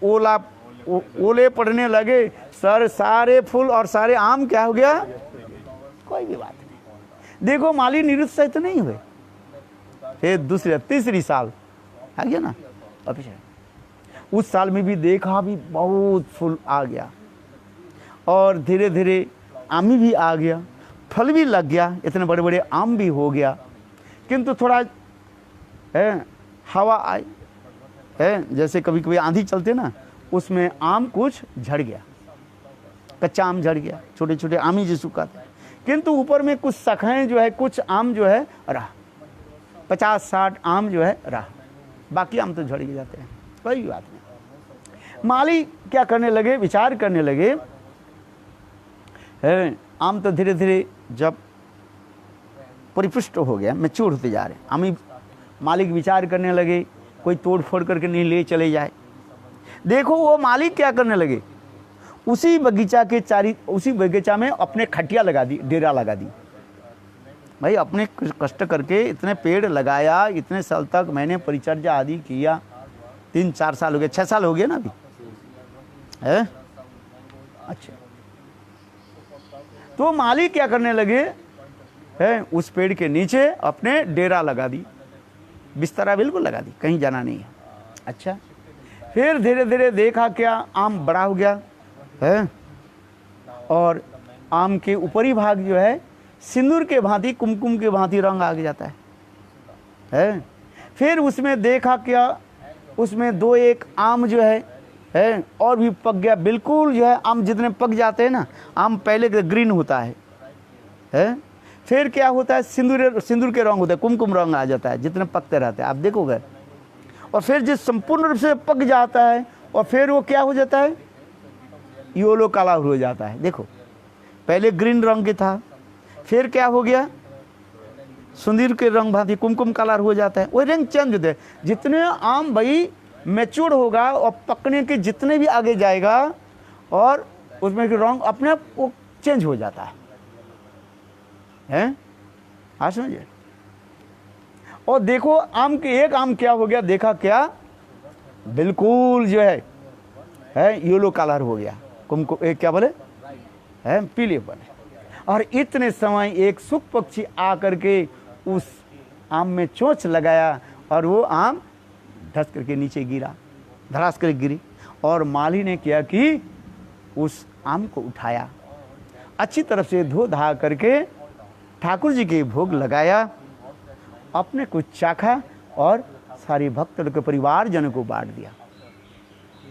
ओले पड़ने लगे, सारे फूल और सारे आम क्या हो गया, कोई भी बात नहीं। देखो माली निरुत्साहित नहीं हुए। फिर तीसरी साल आ गया ना, उस साल में भी देखा भी बहुत फूल आ गया और धीरे धीरे आम भी आ गया, फल भी लग गया, इतने बड़े बड़े आम भी हो गया। किंतु थोड़ा हवा आई है, जैसे कभी कभी आंधी चलते ना, उसमें आम कुछ झड़ गया, कच्चा आम झड़ गया, छोटे छोटे आम ही जिसको कहते हैं। किंतु ऊपर में कुछ शाखाएं जो है, कुछ आम जो है रहा, 50-60 आम जो है रहा, बाकी आम तो झड़ जाते हैं, कोई बात नहीं। माली क्या करने लगे, विचार करने लगे है, आम तो धीरे धीरे जब परिपुष्ट हो गया, मैच्योर होते जा रहे हैं। हम मालिक विचार करने लगे कोई तोड़ फोड़ करके नहीं ले चले जाए। देखो वो मालिक क्या करने लगे, उसी बगीचा में अपने खटिया लगा दी, डेरा लगा दी। भाई अपने कष्ट करके इतने पेड़ लगाया, इतने साल तक मैंने परिचर्या आदि किया, 3-4 साल हो गए, 6 साल हो गए ना अभी है। अच्छा, तो मालिक क्या करने लगे है, उस पेड़ के नीचे अपने डेरा लगा दी, बिस्तरा बिल्कुल लगा दी, कहीं जाना नहीं है। अच्छा, फिर धीरे धीरे देखा क्या, आम बड़ा हो गया है और आम के ऊपरी भाग जो है सिंदूर के भांति, कुमकुम के भांति रंग आ जाता है। फिर उसमें देखा क्या, उसमें 2-1 आम जो है और भी पक गया, बिल्कुल जो है आम जितने पक जाते हैं ना, आम पहले ग्रीन होता है। फिर क्या होता है, सिंदूर के रंग होता है, कुमकुम रंग आ जाता है जितने पकते रहते हैं, आप देखोगे। और फिर जिस संपूर्ण रूप से पक जाता है और फिर वो क्या हो जाता है, येलो काला हो जाता है। देखो पहले ग्रीन रंग के था, फिर क्या हो गया, सिंदूर के रंग भांति कुमकुम कलर हो जाता है, वो रंग चेंज होते हैं। जितने आम भाई मैच्योर होगा और पकने के जितने भी आगे जाएगा और उसमें के रंग अपने आप वो चेंज हो जाता है। हाँ समझिए। और देखो आम के एक आम क्या हो गया, देखा क्या, बिल्कुल जो है येलो कलर हो गया, कुमकुम क्या बोले है, पीले बने। और इतने समय एक सुख पक्षी आकर के उस आम में चोंच लगाया और वो आम धस करके नीचे गिरा, धड़ास करके गिरी। और माली ने क्या कि उस आम को उठाया, अच्छी तरफ से धो धा करके ठाकुर जी के भोग लगाया, अपने कुछ चाखा और सारे भक्तों के परिवारजनों को बांट दिया।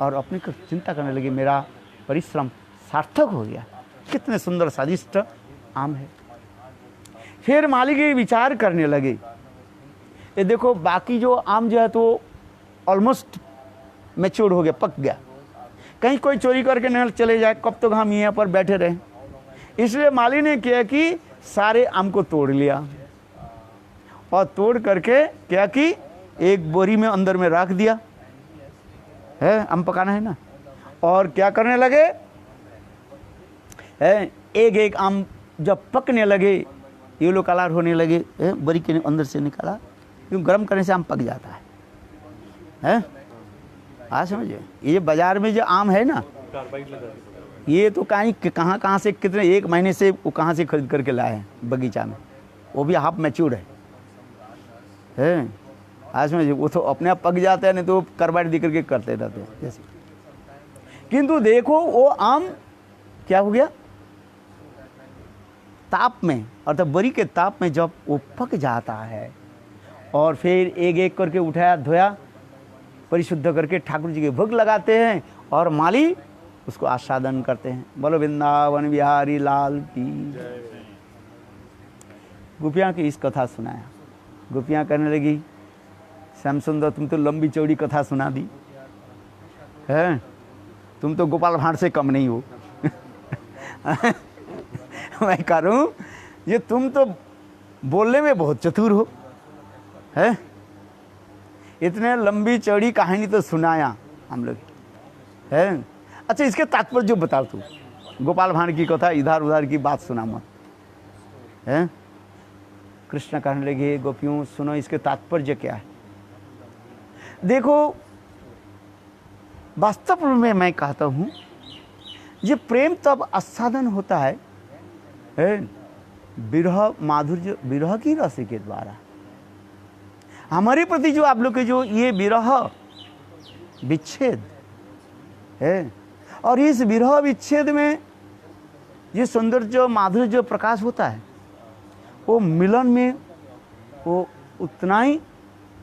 और अपने को चिंता करने लगे, मेरा परिश्रम सार्थक हो गया, कितने सुंदर स्वादिष्ट आम है। फिर मालिक ये विचार करने लगे, ये देखो बाकी जो आम जो है तो ऑलमोस्ट मैच्योर हो गया, पक गया, कहीं कोई चोरी करके न चले जाए, कब तक हम यहाँ पर बैठे रहे। इसलिए माली ने किया कि सारे आम को तोड़ लिया और तोड़ करके क्या कि एक बोरी में अंदर में रख दिया है, आम पकाना है ना। और क्या करने लगे है, एक आम जब पकने लगे, येलो कलर होने लगे, बोरी के अंदर से निकाला, क्यों गर्म करने से आम पक जाता है। हाँ समझिए, ये बाजार में जो आम है ना, ये तो कहाँ से कितने 1 महीने से वो कहाँ से खरीद करके लाए हैं बगीचा में, वो भी हाफ मैच्योर है। आज समझिए, वो तो अपने आप पक जाते हैं, नहीं तो करवाट दे करके करते रहते हैं जैसे। किंतु देखो वो आम क्या हो गया, ताप में, अर्थात बरी के ताप में जब वो पक जाता है और फिर एक करके उठाया, धोया, परिशुद्ध करके ठाकुर जी के भोग लगाते हैं और माली उसको आस्वादन करते हैं। बोलो वृंदावन बिहारी लाल की। गोपियाँ की इस कथा सुनाया, गोपियाँ कहने लगी, श्याम सुंदर तुम तो लंबी चौड़ी कथा सुना दी है, तुम तो गोपाल भांड से कम नहीं हो। मैं कह रहा हूँ ये तुम तो बोलने में बहुत चतुर हो है, इतने लंबी चौड़ी कहानी तो सुनाया हम लोग है। अच्छा इसके तात्पर्य जो बता, तू गोपाल भांड की कथा इधर उधर की बात सुना मत है। कृष्ण कहने लगे, गोपियों सुनो इसके तात्पर्य क्या है। देखो वास्तव में मैं कहता हूँ ये प्रेम तब आस्वादन होता है विरह माधुर्य, विरह की रस के द्वारा। हमारे प्रति जो आप लोग के जो ये विरह विच्छेद है, और इस विरह विच्छेद में ये सौंदर्य माधुर्य प्रकाश होता है, वो मिलन में वो उतना ही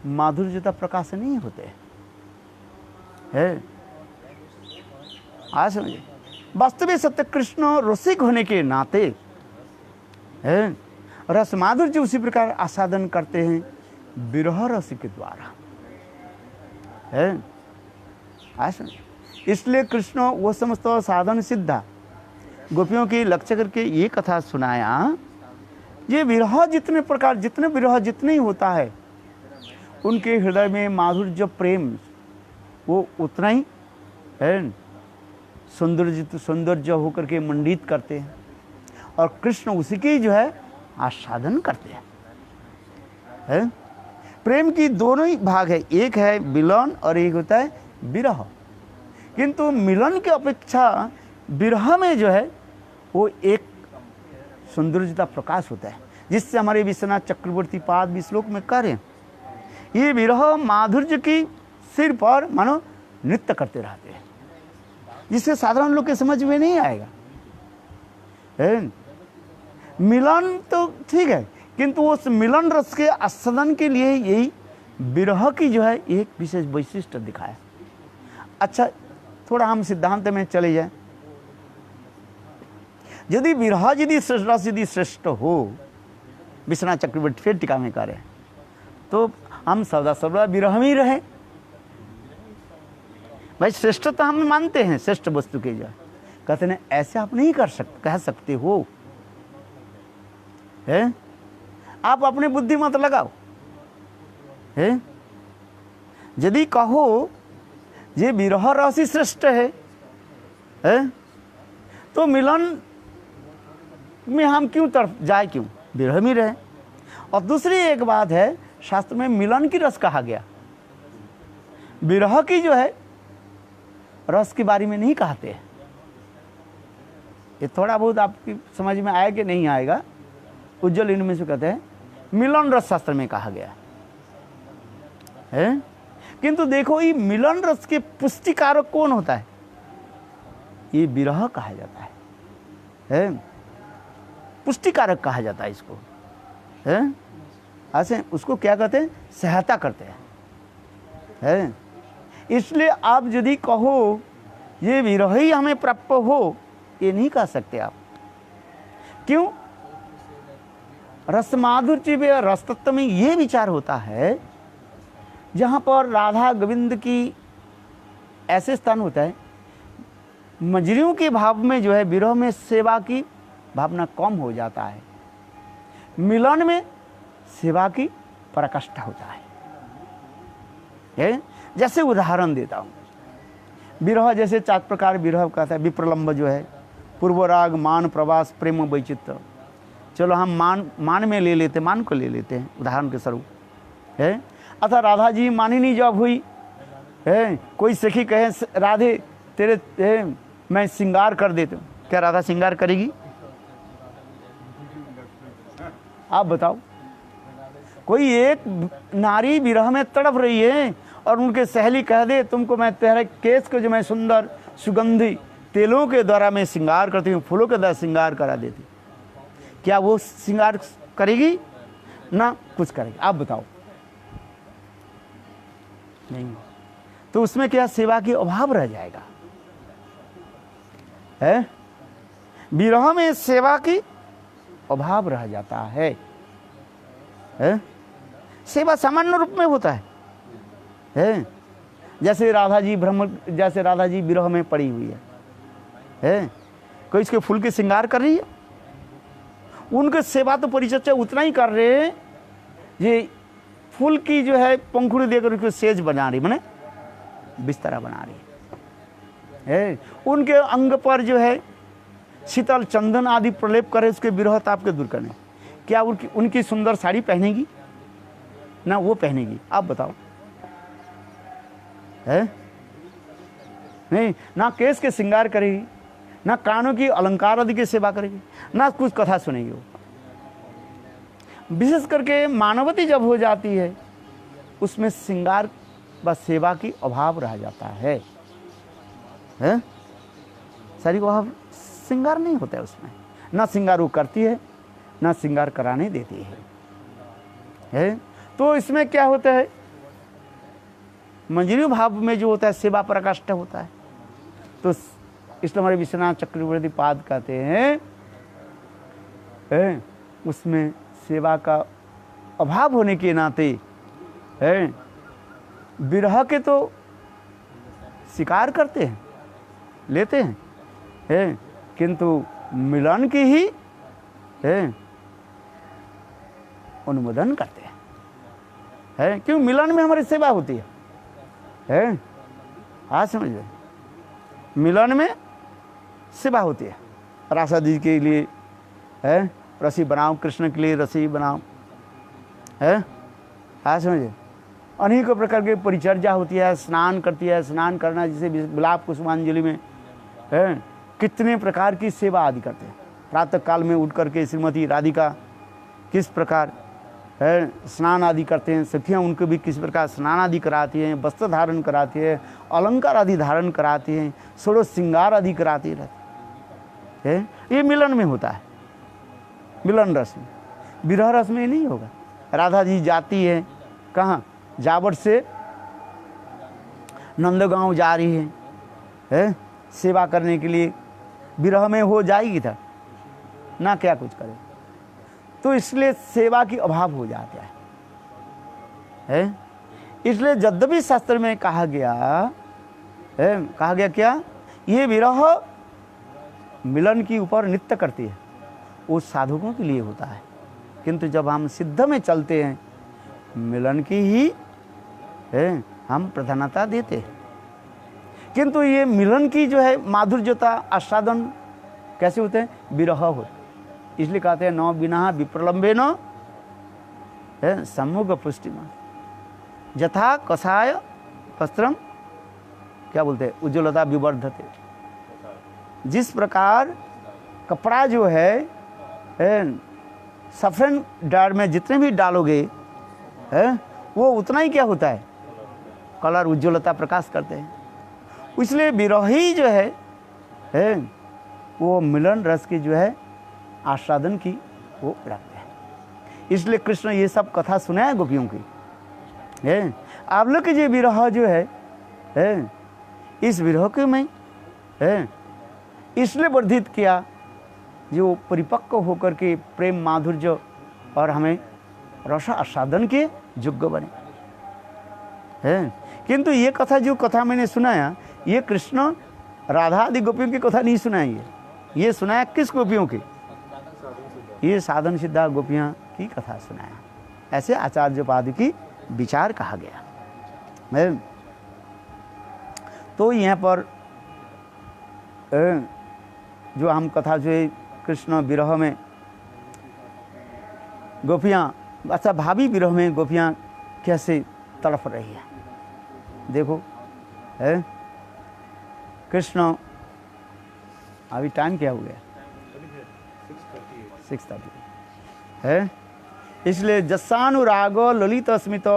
माधुर्यता प्रकाश नहीं होते है। आज समझिए, वास्तविक सत्य कृष्ण रसिक होने के नाते है, रस माधुर्य उसी प्रकार आस्वादन करते हैं विरह रस के द्वारा है। आज समझिए, इसलिए कृष्ण वो समस्त साधन सिद्धा गोपियों की लक्ष्य करके ये कथा सुनाया ये विरह जितने प्रकार, जितने विरह जितने ही होता है, उनके हृदय में माधुर्य प्रेम वो उतना ही है, सौंदर्य होकर के मंडित करते हैं, और कृष्ण उसी की जो है आस्वादन करते हैं। प्रेम की दोनों ही भाग है, एक है मिलन और एक होता है विरह। किंतु मिलन की अपेक्षा विरह में जो है वो एक सौंदर्यता प्रकाश होता है, जिससे हमारे विश्वनाथ चक्रवर्ती पाद भी श्लोक में कह रहे हैं, ये विरह माधुर्य की सिर पर मानो नृत्य करते रहते हैं, जिससे साधारण लोग के समझ में नहीं आएगा। मिलन तो ठीक है, किंतु उस मिलन रस के आस्वादन के लिए यही विरह की जो है एक विशेष वैशिष्ट दिखाया। अच्छा, थोड़ा हम सिद्धांत में चले जाए। यदि विरह यदि रस यदि श्रेष्ठ हो, विश्वनाथ चक्रवर्ती फिर टीका में करें, तो हम सदा विरह में ही रहे। भाई श्रेष्ठ तो हम मानते हैं, श्रेष्ठ वस्तु के जो कहते हैं ऐसे आप नहीं कह सकते हो, है? आप अपनी बुद्धि मत लगाओ, है? यदि कहो ये विरह रस ही श्रेष्ठ है, तो मिलन में हम क्यों तरफ जाए, क्यों विरह में रहे। और दूसरी एक बात है, शास्त्र में मिलन की रस कहा गया, विरह की जो है रस के बारे में नहीं कहते। ये थोड़ा बहुत आपकी समझ में आया कि नहीं आएगा, उज्जवल इनमें से कहते हैं मिलन रस शास्त्र में कहा गया है। किंतु देखो ये मिलन रस के पुष्टिकारक कौन होता है, ये विरह कहा जाता है, पुष्टिकारक कहा जाता है इसको, है? ऐसे उसको क्या कहते हैं, सहायता करते हैं। इसलिए आप यदि कहो ये विरह ही हमें प्राप्त हो, ये नहीं कह सकते आप। क्यों? रस माधुर्य रस तत्व में ये विचार होता है, जहाँ पर राधा गोविंद की ऐसे स्थान होता है, मजरियों के भाव में जो है विरह में सेवा की भावना कम हो जाता है, मिलन में सेवा की पराकाष्ठा होता है। जैसे उदाहरण देता हूँ, विरह जैसे 4 प्रकार विरह कहता है। विप्रलंब जो है, पूर्वराग, मान, प्रवास, प्रेम, वैचित्र। चलो हम मान में ले लेते, मान को ले लेते हैं उदाहरण के स्वरूप, है? अतः राधा जी मानिनी जब हुई है, कोई सखी कहे राधे तेरे मैं श्रृंगार कर देती हूँ, क्या राधा श्रृंगार करेगी? आप बताओ। कोई एक नारी विरह में तड़प रही है और उनके सहेली कह दे तुमको मैं तेरे केस को जो मैं सुंदर सुगंधी तेलों के द्वारा मैं श्रृंगार करती हूँ, फूलों के द्वारा श्रृंगार करा देती, क्या वो श्रृंगार करेगी? ना कुछ करेगी। आप बताओ। नहीं, तो उसमें क्या सेवा की अभाव रह जाएगा, है? विरह में सेवा की अभाव रह जाता है, सेवा सामान्य रूप में होता है? जैसे राधा जी विरह में पड़ी हुई है? कोई इसके फूल के श्रृंगार कर रही है, उनके सेवा तो परिचर्चा उतना ही कर रहे हैं, ये फूल की जो है पंखुड़ी देकर उसको सेज बना रही, माने बिस्तरा बना रही है। उनके अंग पर जो है शीतल चंदन आदि प्रलेप करे उसके विरह ताप के दूर करने। क्या उनकी सुंदर साड़ी पहनेगी? ना वो पहनेगी। आप बताओ, है? नहीं, ना केस के श्रृंगार करेगी, ना कानों की अलंकार आदि की सेवा करेगी, ना कुछ कथा सुनेगी। वो विशेष करके मानवती जब हो जाती है, उसमें श्रृंगार व सेवा की अभाव रह जाता है, सारी को अभाव, श्रृंगार नहीं होता है उसमें। ना श्रृंगार वो करती है, ना श्रृंगार कराने देती है? तो इसमें क्या होता है, मंजरी भाव में जो होता है सेवा पराकाष्ठा होता है। तो इसलिए हमारे विश्वनाथ चक्रवर्ती पाद कहते हैं उसमें सेवा का अभाव होने के नाते विरह के तो शिकार करते हैं, लेते हैं, किंतु मिलन की ही अनुमोदन करते हैं, क्यों? मिलन में हमारी सेवा होती है? आज समझिए, मिलन में सेवा होती है। राधा जी के लिए है रसी बनाओ, कृष्ण के लिए रसी बनाओ, है? आज समझिए, अनेकों प्रकार की परिचर्या होती है, स्नान करती है, स्नान करना जिसे गुलाब कुसुमांजलि में है, कितने प्रकार की सेवा आदि करते हैं। प्रातः काल में उठ करके श्रीमती राधिका किस प्रकार है स्नान आदि करते हैं, सखियाँ उनको भी किस प्रकार स्नान आदि कराती हैं, वस्त्र धारण कराती है, अलंकार आदि धारण कराती हैं, षोड़श श्रृंगार आदि कराती रहती है। ये मिलन में होता है, मिलन रस में। विरह रस में नहीं होगा। राधा जी जाती है कहाँ? जावट से नंदगांव जा रही है सेवा करने के लिए। विरह में हो जाएगी था ना, क्या कुछ करे, तो इसलिए सेवा की अभाव हो जाता है। इसलिए यद्यपि शास्त्र में कहा गया क्या? ये विरह मिलन की ऊपर नृत्य करती है, वो साधकों के लिए होता है। किंतु जब हम सिद्ध में चलते हैं, मिलन की ही हम प्रधानता देते हैं। किंतु ये मिलन की जो है माधुर्यता आस्वादन कैसे होते हैं? विरह होते। इसलिए कहते हैं न बिना विप्रलंबे न सम्मुख पुष्टिमा यथा कषाय वस्त्रम, क्या बोलते हैं, उज्ज्वलता विवर्धते। जिस प्रकार कपड़ा जो है सफेद डाल में जितने भी डालोगे वो उतना ही क्या होता है, कलर उज्ज्वलता प्रकाश करते हैं। इसलिए विरही जो है वो मिलन रस की जो है आस्वादन की वो रखते हैं। इसलिए कृष्ण ये सब कथा सुनाया गोपियों की। आप लोग की जो विरह जो है इस विरह के में इसलिए वर्धित किया जो परिपक्व होकर के प्रेम माधुर्य और हमें रस आस्वादन के योग्य बने। किंतु ये कथा जो कथा मैंने सुनाया, ये कृष्ण राधा आदि गोपियों की कथा नहीं सुनाई है। ये सुनाया किस गोपियों की? ये साधन सिद्धा गोपियाँ की कथा सुनाया। ऐसे आचार्योपाधि की विचार कहा गया। तो यहाँ पर जो हम कथा जो है कृष्ण विरह में गोपियाँ, अच्छा भावी विरह में गोपियाँ कैसे तड़प रही है, देखो। कृष्ण, अभी टाइम क्या हो गया? 6:30 है। इसलिए जस्सानुराग ललित स्मित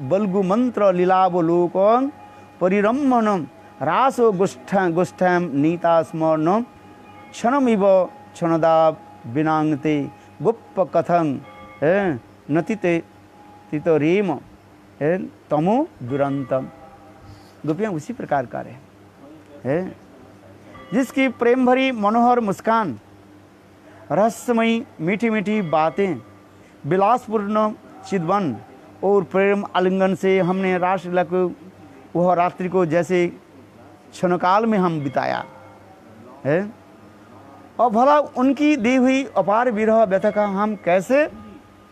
बल्गु मंत्र लीलावलोकन परिरम्भनम रासो गोष्ठम नीता स्मरण क्षणमिव क्षणदा विनांगते गुप्प कथं नतिते तितो रेम तमो दुरंतम। गोपियाँ उसी प्रकार का है जिसकी प्रेम भरी मनोहर मुस्कान, रहस्यमयी मीठी मीठी बातें, विलासपूर्ण चिदवन और प्रेम आलिंगन से हमने रासलीला को, वह रात्रि को जैसे क्षणकाल में हम बिताया है। और भला उनकी दी हुई अपार विरह व्यथा का हम कैसे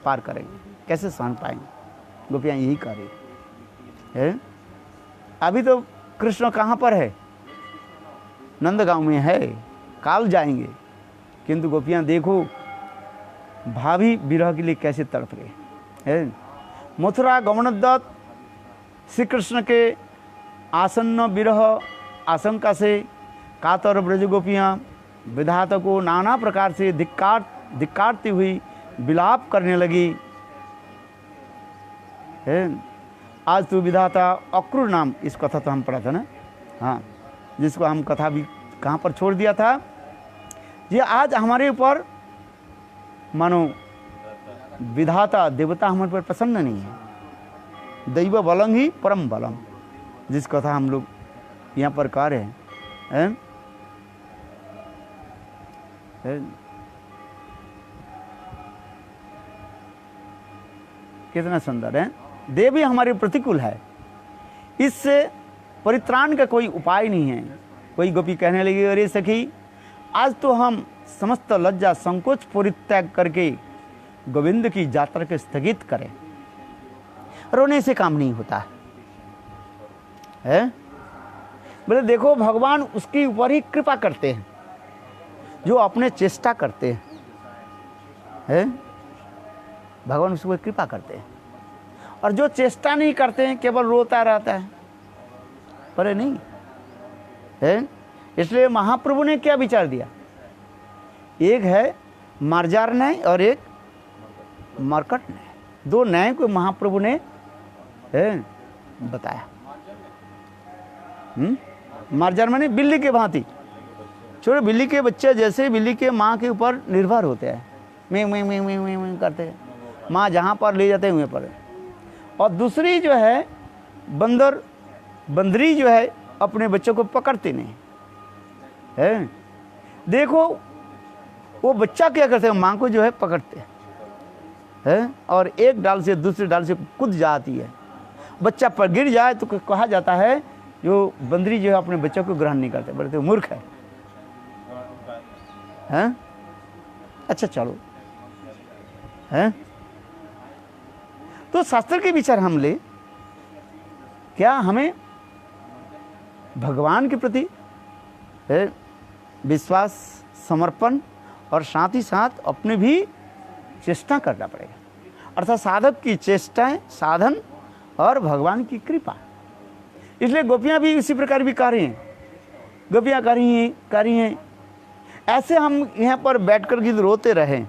पार करेंगे, कैसे सहन पाएंगे? गोपियाँ यही कर रही है। अभी तो कृष्ण कहाँ पर है? नंदगांव में है, काल जाएंगे। किंतु गोपियाँ देखो भावी विरह के लिए कैसे तड़प रहे हैं। मथुरा गमनोद्यत श्री कृष्ण के आसन्न विरह आशंका से कातर ब्रज गोपियाँ विधाता को नाना प्रकार से धिक्कारती हुई विलाप करने लगी। आज तो विधाता अक्रूर नाम, इस कथा तो हम पढ़ा था ना, हाँ, जिसको हम कथा भी कहाँ पर छोड़ दिया था। ये आज हमारे ऊपर मानो विधाता देवता हमारे पर प्रसन्न नहीं है। दैव बलम ही परम बलम, जिस कथा हम लोग यहाँ पर कह रहे हैं। कितना सुंदर है। देवी हमारे प्रतिकूल है, इससे परित्राण का कोई उपाय नहीं है। कोई गोपी कहने लगी, अरे सखी, आज तो हम समस्त लज्जा संकोच परित्याग करके गोविंद की यात्रा को स्थगित करें। रोने से काम नहीं होता है। बोले देखो भगवान उसके ऊपर ही कृपा करते हैं जो अपने चेष्टा करते हैं, भगवान उसको कृपा करते हैं। और जो चेष्टा नहीं करते हैं केवल रोता रहता है, पर नहीं है। इसलिए महाप्रभु ने क्या विचार दिया, एक है मार्जार न्याय और एक मरकट न्याय, दो न्याय को महाप्रभु ने बताया। मार्जार माने बिल्ली के भांति, छोटे बिल्ली के बच्चे जैसे बिल्ली के माँ के ऊपर निर्भर होते हैं, मैं करते हैं, माँ जहाँ पर ले जाते हैं वहीं पर। और दूसरी जो है बंदरी जो है अपने बच्चों को पकड़ते नहीं है। देखो वो बच्चा क्या करते हैं, माँ को जो है पकड़ते हैं और एक डाल से दूसरे डाल से कूद जाती है। बच्चा पर गिर जाए तो कहा जाता है जो बंदरी जो है अपने बच्चों को ग्रहण नहीं करते, बोलते मूर्ख है। हैं? अच्छा चलो हैं? तो शास्त्र के विचार हम ले, क्या हमें भगवान के प्रति विश्वास, समर्पण और साथ ही साथ अपने भी चेष्टा करना पड़ेगा। अर्थात साधक की चेष्टाएं, साधन और भगवान की कृपा। इसलिए गोपियां भी इसी प्रकार भी कर रही हैं, गोपियां कर रही हैं। ऐसे हम यहाँ पर बैठ कर गीत रोते रहें,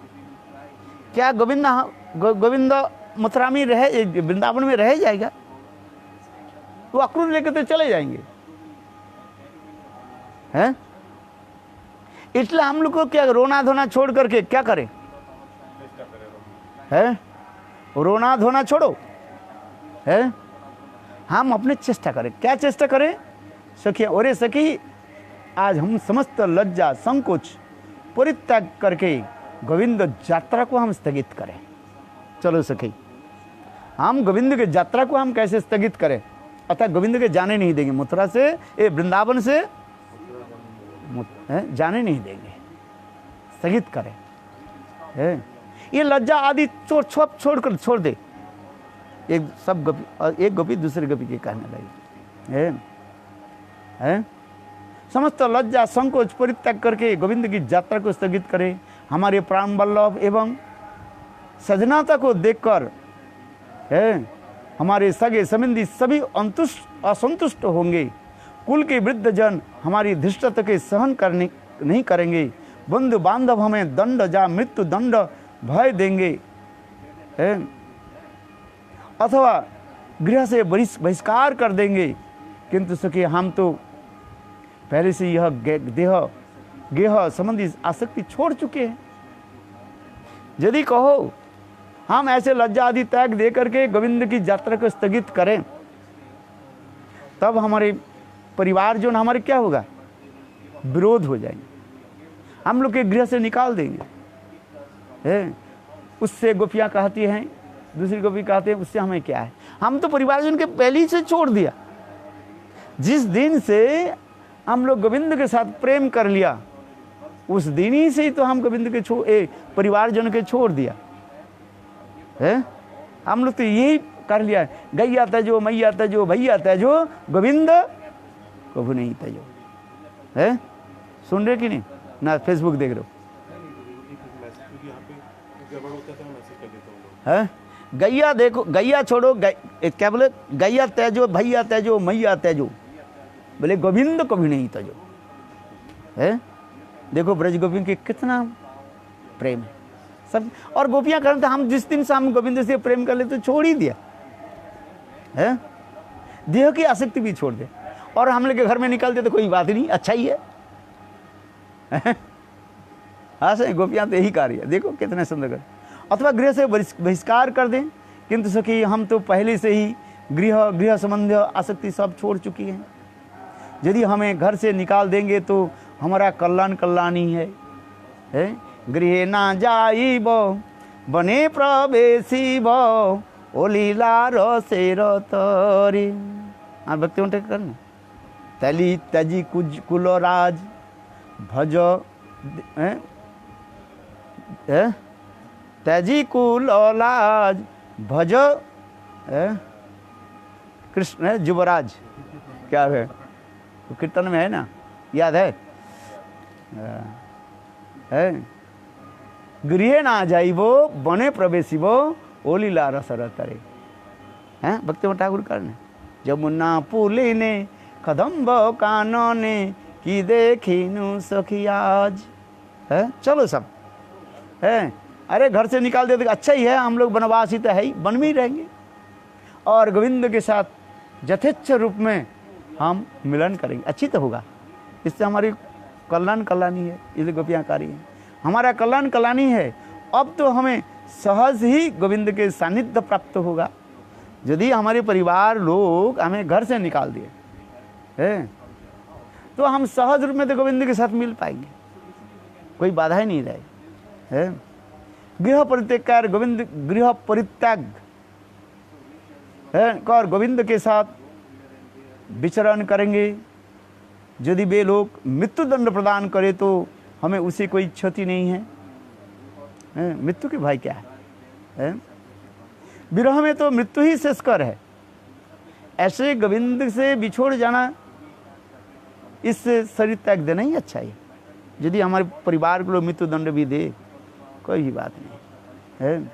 क्या गोविंद मथुरा में रहे, वृंदावन में रह जाएगा? वो अक्रूर लेकर तो चले जाएंगे हैं? इसलिए हम लोग को क्या रोना धोना छोड़ करके क्या करें है? रोना धोना छोड़ो है, हम अपने चेष्टा करें। क्या चेष्टा करें सखिया? अरे सखी, आज हम समस्त लज्जा संकोच परित्याग करके गोविंद यात्रा को हम स्थगित करें। चलो सखी, हम गोविंद के यात्रा को हम कैसे स्थगित करें? अतः गोविंद के जाने नहीं देंगे, मथुरा से वृंदावन से जाने नहीं देंगे, स्थगित करें। ये लज्जा आदि छोड़ दे। एक गोपी दूसरे गोपी के कहने लगी है? समस्त लज्जा संकोच परित्याग करके गोविंद की यात्रा को स्थगित करें। हमारे प्राण वल्लभ एवं सजनाता को देखकर हमारे सगे संबंधी सभी असंतुष्ट होंगे। कुल के वृद्ध जन हमारी धृष्टता के सहन करने नहीं करेंगे। बंधु बांधव हमें दंड या मृत्यु दंड भय देंगे, अथवा गृह से बहिष्कार कर देंगे। किंतु सखी, हम तो पहले से यह गेह संबंधी आसक्ति छोड़ चुके हैं। यदि कहो हम ऐसे लज्जा आदि त्याग दे करके गोविंद की यात्रा को स्थगित करें, तब हमारे परिवार जो हमारे क्या होगा, विरोध हो जाएंगे, हम लोग के गृह से निकाल देंगे। उससे गोपियाँ कहती हैं, दूसरी गोपी कहते हैं उससे हमें क्या है, हम तो परिवारजन के पहले ही से छोड़ दिया। जिस दिन से हम लोग गोविंद के साथ प्रेम कर लिया, उस दिन ही से ही तो हम गोविंद के परिवारजन के छोड़ दिया है। हम लोग तो यही कर लिया, गैया तजो मैया तजो भैया तजो गोविंद कभू नहीं तजो है। सुन रहे कि नहीं ना? फेसबुक देख रहे हो है? गैया देखो, गैया छोड़ो, क्या बोले, गैया तजो भैया तजो मैया तजो, बोले गोविंद कभी नहीं तजो है। देखो ब्रज गोपी के कितना प्रेम है सब। और गोपियां करते हम जिस दिन से हम गोविंद से प्रेम कर ले तो छोड़ ही दिया है, देह की आसक्ति भी छोड़ दे। और हम लोग के घर में निकलते तो कोई बात नहीं, अच्छा ही है। हाँ सही, गोपियां तो यही कार्य है, देखो कितने सुंदर कर। अथवा गृह से बहिष्कार कर दें, किंतु सखी हम तो पहले से ही गृह संबंध आसक्ति सब छोड़ चुकी हैं। यदि हमें घर से निकाल देंगे तो हमारा कल्याण ही है। गृह ना जाइब बने प्रवेशिब ओ लीला रसेर तरी। हाँ भक्ति उठे करना, तली तजी कुल राज भज त्याजी कुल औलाज भज कृष्ण युवराज, क्या है वो कीर्तन में है ना, याद है? गृह ना जाइबो बने प्रवेशिबो ओ लीला रसर तरे, हैं भक्ति ठाकुर करने जमुना पुली ने कदम्ब कानने की देखिनु सखी आज, है चलो सब है। अरे घर से निकाल दे तो अच्छा ही है, हम लोग वनवासी तो है ही, वन में ही रहेंगे और गोविंद के साथ यथेच्छ रूप में हम मिलन करेंगे, अच्छी तो होगा। इससे हमारी कल्याण कल्याणी है, इसलिए गोपियाँकारी है, हमारा कल्याण कल्याणी है। अब तो हमें सहज ही गोविंद के सानिध्य प्राप्त होगा। यदि हमारे परिवार लोग हमें घर से निकाल दिए है तो हम सहज रूप में तो गोविंद के साथ मिल पाएंगे, कोई बाधा ही नहीं रहे है। गृह परित्याग, गोविंद गृह परित्याग है और गोविंद के साथ विचरण करेंगे। यदि वे लोग मृत्यु दंड प्रदान करे तो हमें उसे कोई क्षति नहीं है, मृत्यु के भाई क्या है? विरह में तो मृत्यु ही शेषकर है। ऐसे गोविंद से बिछोड़ जाना, इस शरीर त्याग देना ही अच्छा है। यदि हमारे परिवार को लोग मृत्यु दंड भी दे कोई ही बात नहीं है।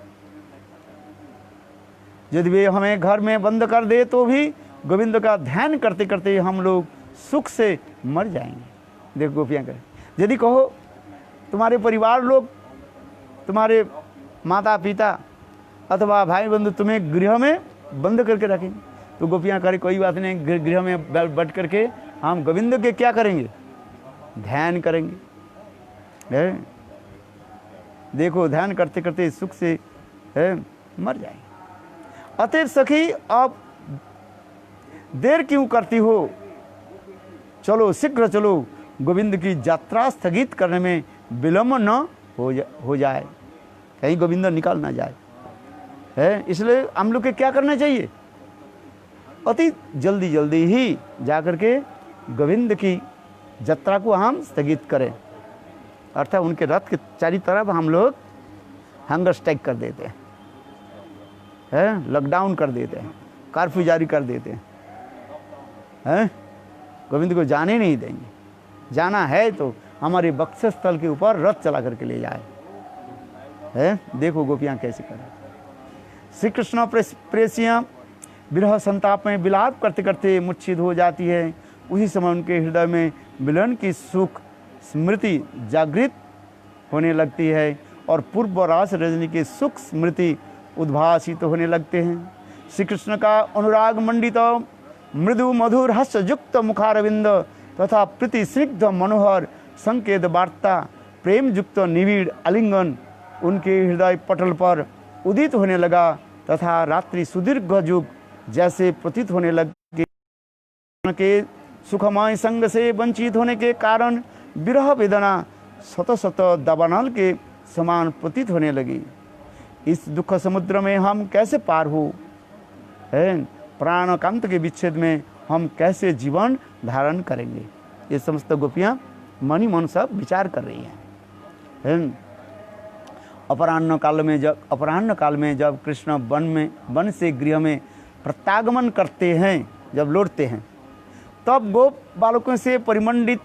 यदि वे हमें घर में बंद कर दे तो भी गोविंद का ध्यान करते करते हम लोग सुख से मर जाएंगे। देखो गोपियाँ कहें, यदि कहो तुम्हारे परिवार लोग, तुम्हारे माता पिता अथवा भाई बंधु तुम्हें गृह में बंद करके रखेंगे तो गोपियाँ करें कोई बात नहीं, गृह में बैठ करके हम गोविंद के क्या करेंगे? ध्यान करेंगे। देखो ध्यान करते करते सुख से मर जाएंगे। अतएव सखी अब देर क्यों करती हो, चलो शीघ्र चलो, गोविंद की यात्रा स्थगित करने में विलम्ब न हो जाए, कहीं गोविंद निकल ना जाए है। इसलिए हम लोग के क्या करना चाहिए? अति जल्दी जल्दी ही जाकर के गोविंद की यात्रा को हम स्थगित करें, अर्थात उनके रथ के चारों तरफ हम लोग हंगर स्ट्राइक कर देते हैं, लॉकडाउन कर देते हैं, कर्फ्यू जारी कर देते हैं, गोविंद को जाने नहीं देंगे। जाना है तो हमारे बक्षस्थल के ऊपर रथ चला करके ले जाए है। देखो गोपियाँ कैसे करें। श्री कृष्ण प्रेसियाँ विरह संताप में विलाप करते करते मूर्छित हो जाती है। उसी समय उनके हृदय में मिलन की सुख स्मृति जागृत होने लगती है और पूर्व रास रजनी के सुख स्मृति उद्भासित होने लगते हैं। श्री कृष्ण का अनुराग मंडित मृदु मधुर हर्षयुक्त मुखारविंद तथा प्रीति स्निग्ध मनोहर संकेत वार्ता प्रेम युक्त निविड़ आलिंगन उनके हृदय पटल पर उदित होने लगा तथा रात्रि सुदीर्घ युग जैसे प्रतीत होने लगे। के सुखमय संग से वंचित होने के कारण विरह वेदना शत शत दावानल के समान प्रतीत होने लगी। इस दुख समुद्र में हम कैसे पार हो है, प्राण कांत के विच्छेद में हम कैसे जीवन धारण करेंगे? ये समस्त गोपियाँ मन ही मन सब विचार कर रही हैं। अपराह्न काल में जब कृष्ण वन से गृह में प्रत्यागमन करते हैं, जब लौटते हैं, तब गोप बालकों से परिमंडित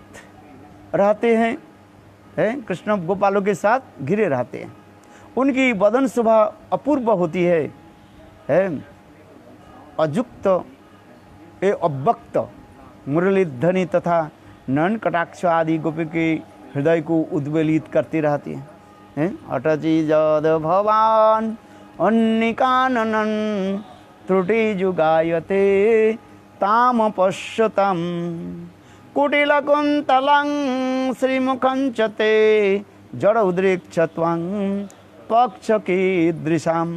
रहते हैं। कृष्ण गोपालों के साथ घिरे रहते हैं। उनकी बदन शोभा अपूर्व होती है। अजुक्त अव्यक्त मुरलीध्वनि तथा नयन कटाक्ष आदि गोपी के हृदय को उद्वेलित करती रहती हैं। अटची जद भवान अन्निकानन त्रुटि जुगायते ताम पश्यताम कुटिलकुंतलं श्रीमुखंचते जड़ उद्रेक्षत्वं पक्ष की दृशाम।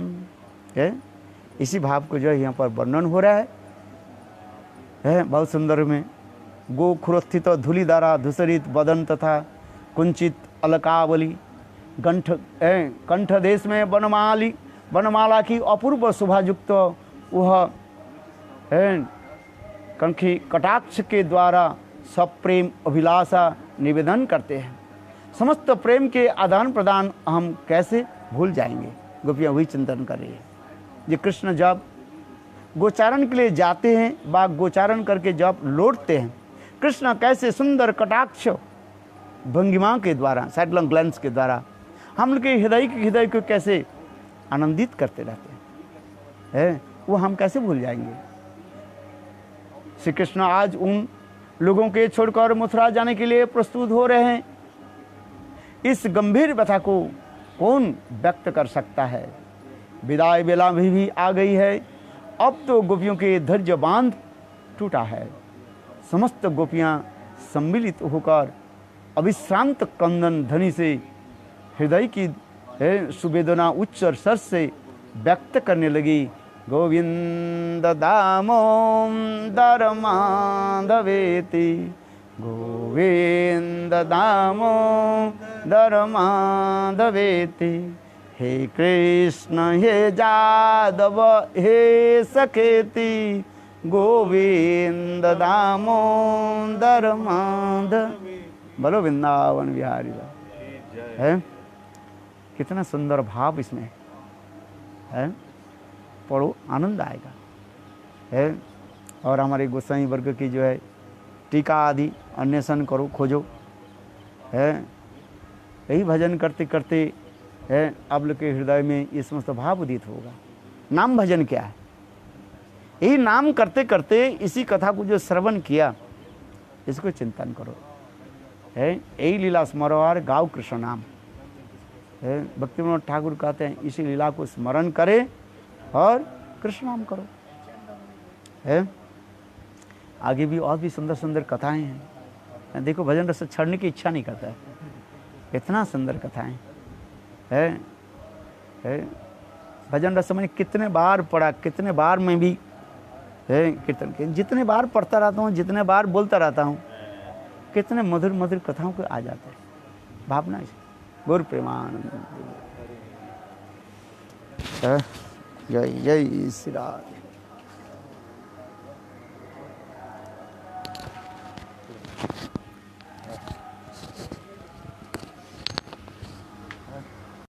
इसी भाव को जो है यहाँ पर वर्णन हो रहा है बहुत सुंदर में। गोखुरस्थित धूलिधारा धूसरित बदन तथा कुंचित अलकावली कंठ देश में वनमाला की अपूर्व शोभायुक्त वह कंखी कटाक्ष के द्वारा सब प्रेम अभिलाषा निवेदन करते हैं। समस्त प्रेम के आदान प्रदान हम कैसे भूल जाएंगे। गोपियाँ वही चिंतन कर रही है। ये कृष्ण जब गोचारण के लिए जाते हैं, बाग गोचारण करके जब लौटते हैं, कृष्ण कैसे सुंदर कटाक्ष भंगिमा के द्वारा, साइडलॉन्ग ग्लैंस के द्वारा हम लोग के हृदय को कैसे आनंदित करते रहते हैं, वो हम कैसे भूल जाएंगे। श्री कृष्ण आज उन लोगों के छोड़कर मथुरा जाने के लिए प्रस्तुत हो रहे हैं। इस गंभीर व्यथा को कौन व्यक्त कर सकता है। विदाई बेला भी आ गई है। अब तो गोपियों के धैर्य बांध टूटा है। समस्त गोपियां सम्मिलित होकर अविश्रांत कंदन ध्वनि से हृदय की सुवेदना उच्च स्वर से व्यक्त करने लगी। गोविंद दामोदर माधवेति, गोविंद दामोदर माधवेति, हे कृष्ण हे जादव हे सखेति, गोविंद दामोदर माधव। बोलो वृंदावन बिहारी है। कितना सुंदर भाव इसमें है। पढ़ो, आनंद आएगा है। और हमारे गोसाई वर्ग की जो है टीका आदि अन्वेषण करो, खोजो है। यही भजन करते करते है आप लोग के हृदय में ये समस्त भाव उदित होगा। नाम भजन क्या है? यही नाम करते करते इसी कथा को जो श्रवण किया, इसको चिंतन करो है। यही लीला स्मरो और गाओ कृष्ण नाम है। भक्ति विनोद ठाकुर कहते हैं इसी लीला को स्मरण करें और कृष्ण नाम करो है। आगे भी और भी सुंदर सुंदर कथाएं हैं। देखो भजन रस छोड़ने की इच्छा नहीं करता है, इतना सुंदर कथाएं है। भजन रस मैंने कितने बार पढ़ा, कितने बार मैं भी है कीर्तन के, जितने बार पढ़ता रहता हूँ, जितने बार बोलता रहता हूँ, कितने मधुर मधुर कथाओं को आ जाते हैं भावना। गुरु प्रेमानंद। जय जय श्री राम।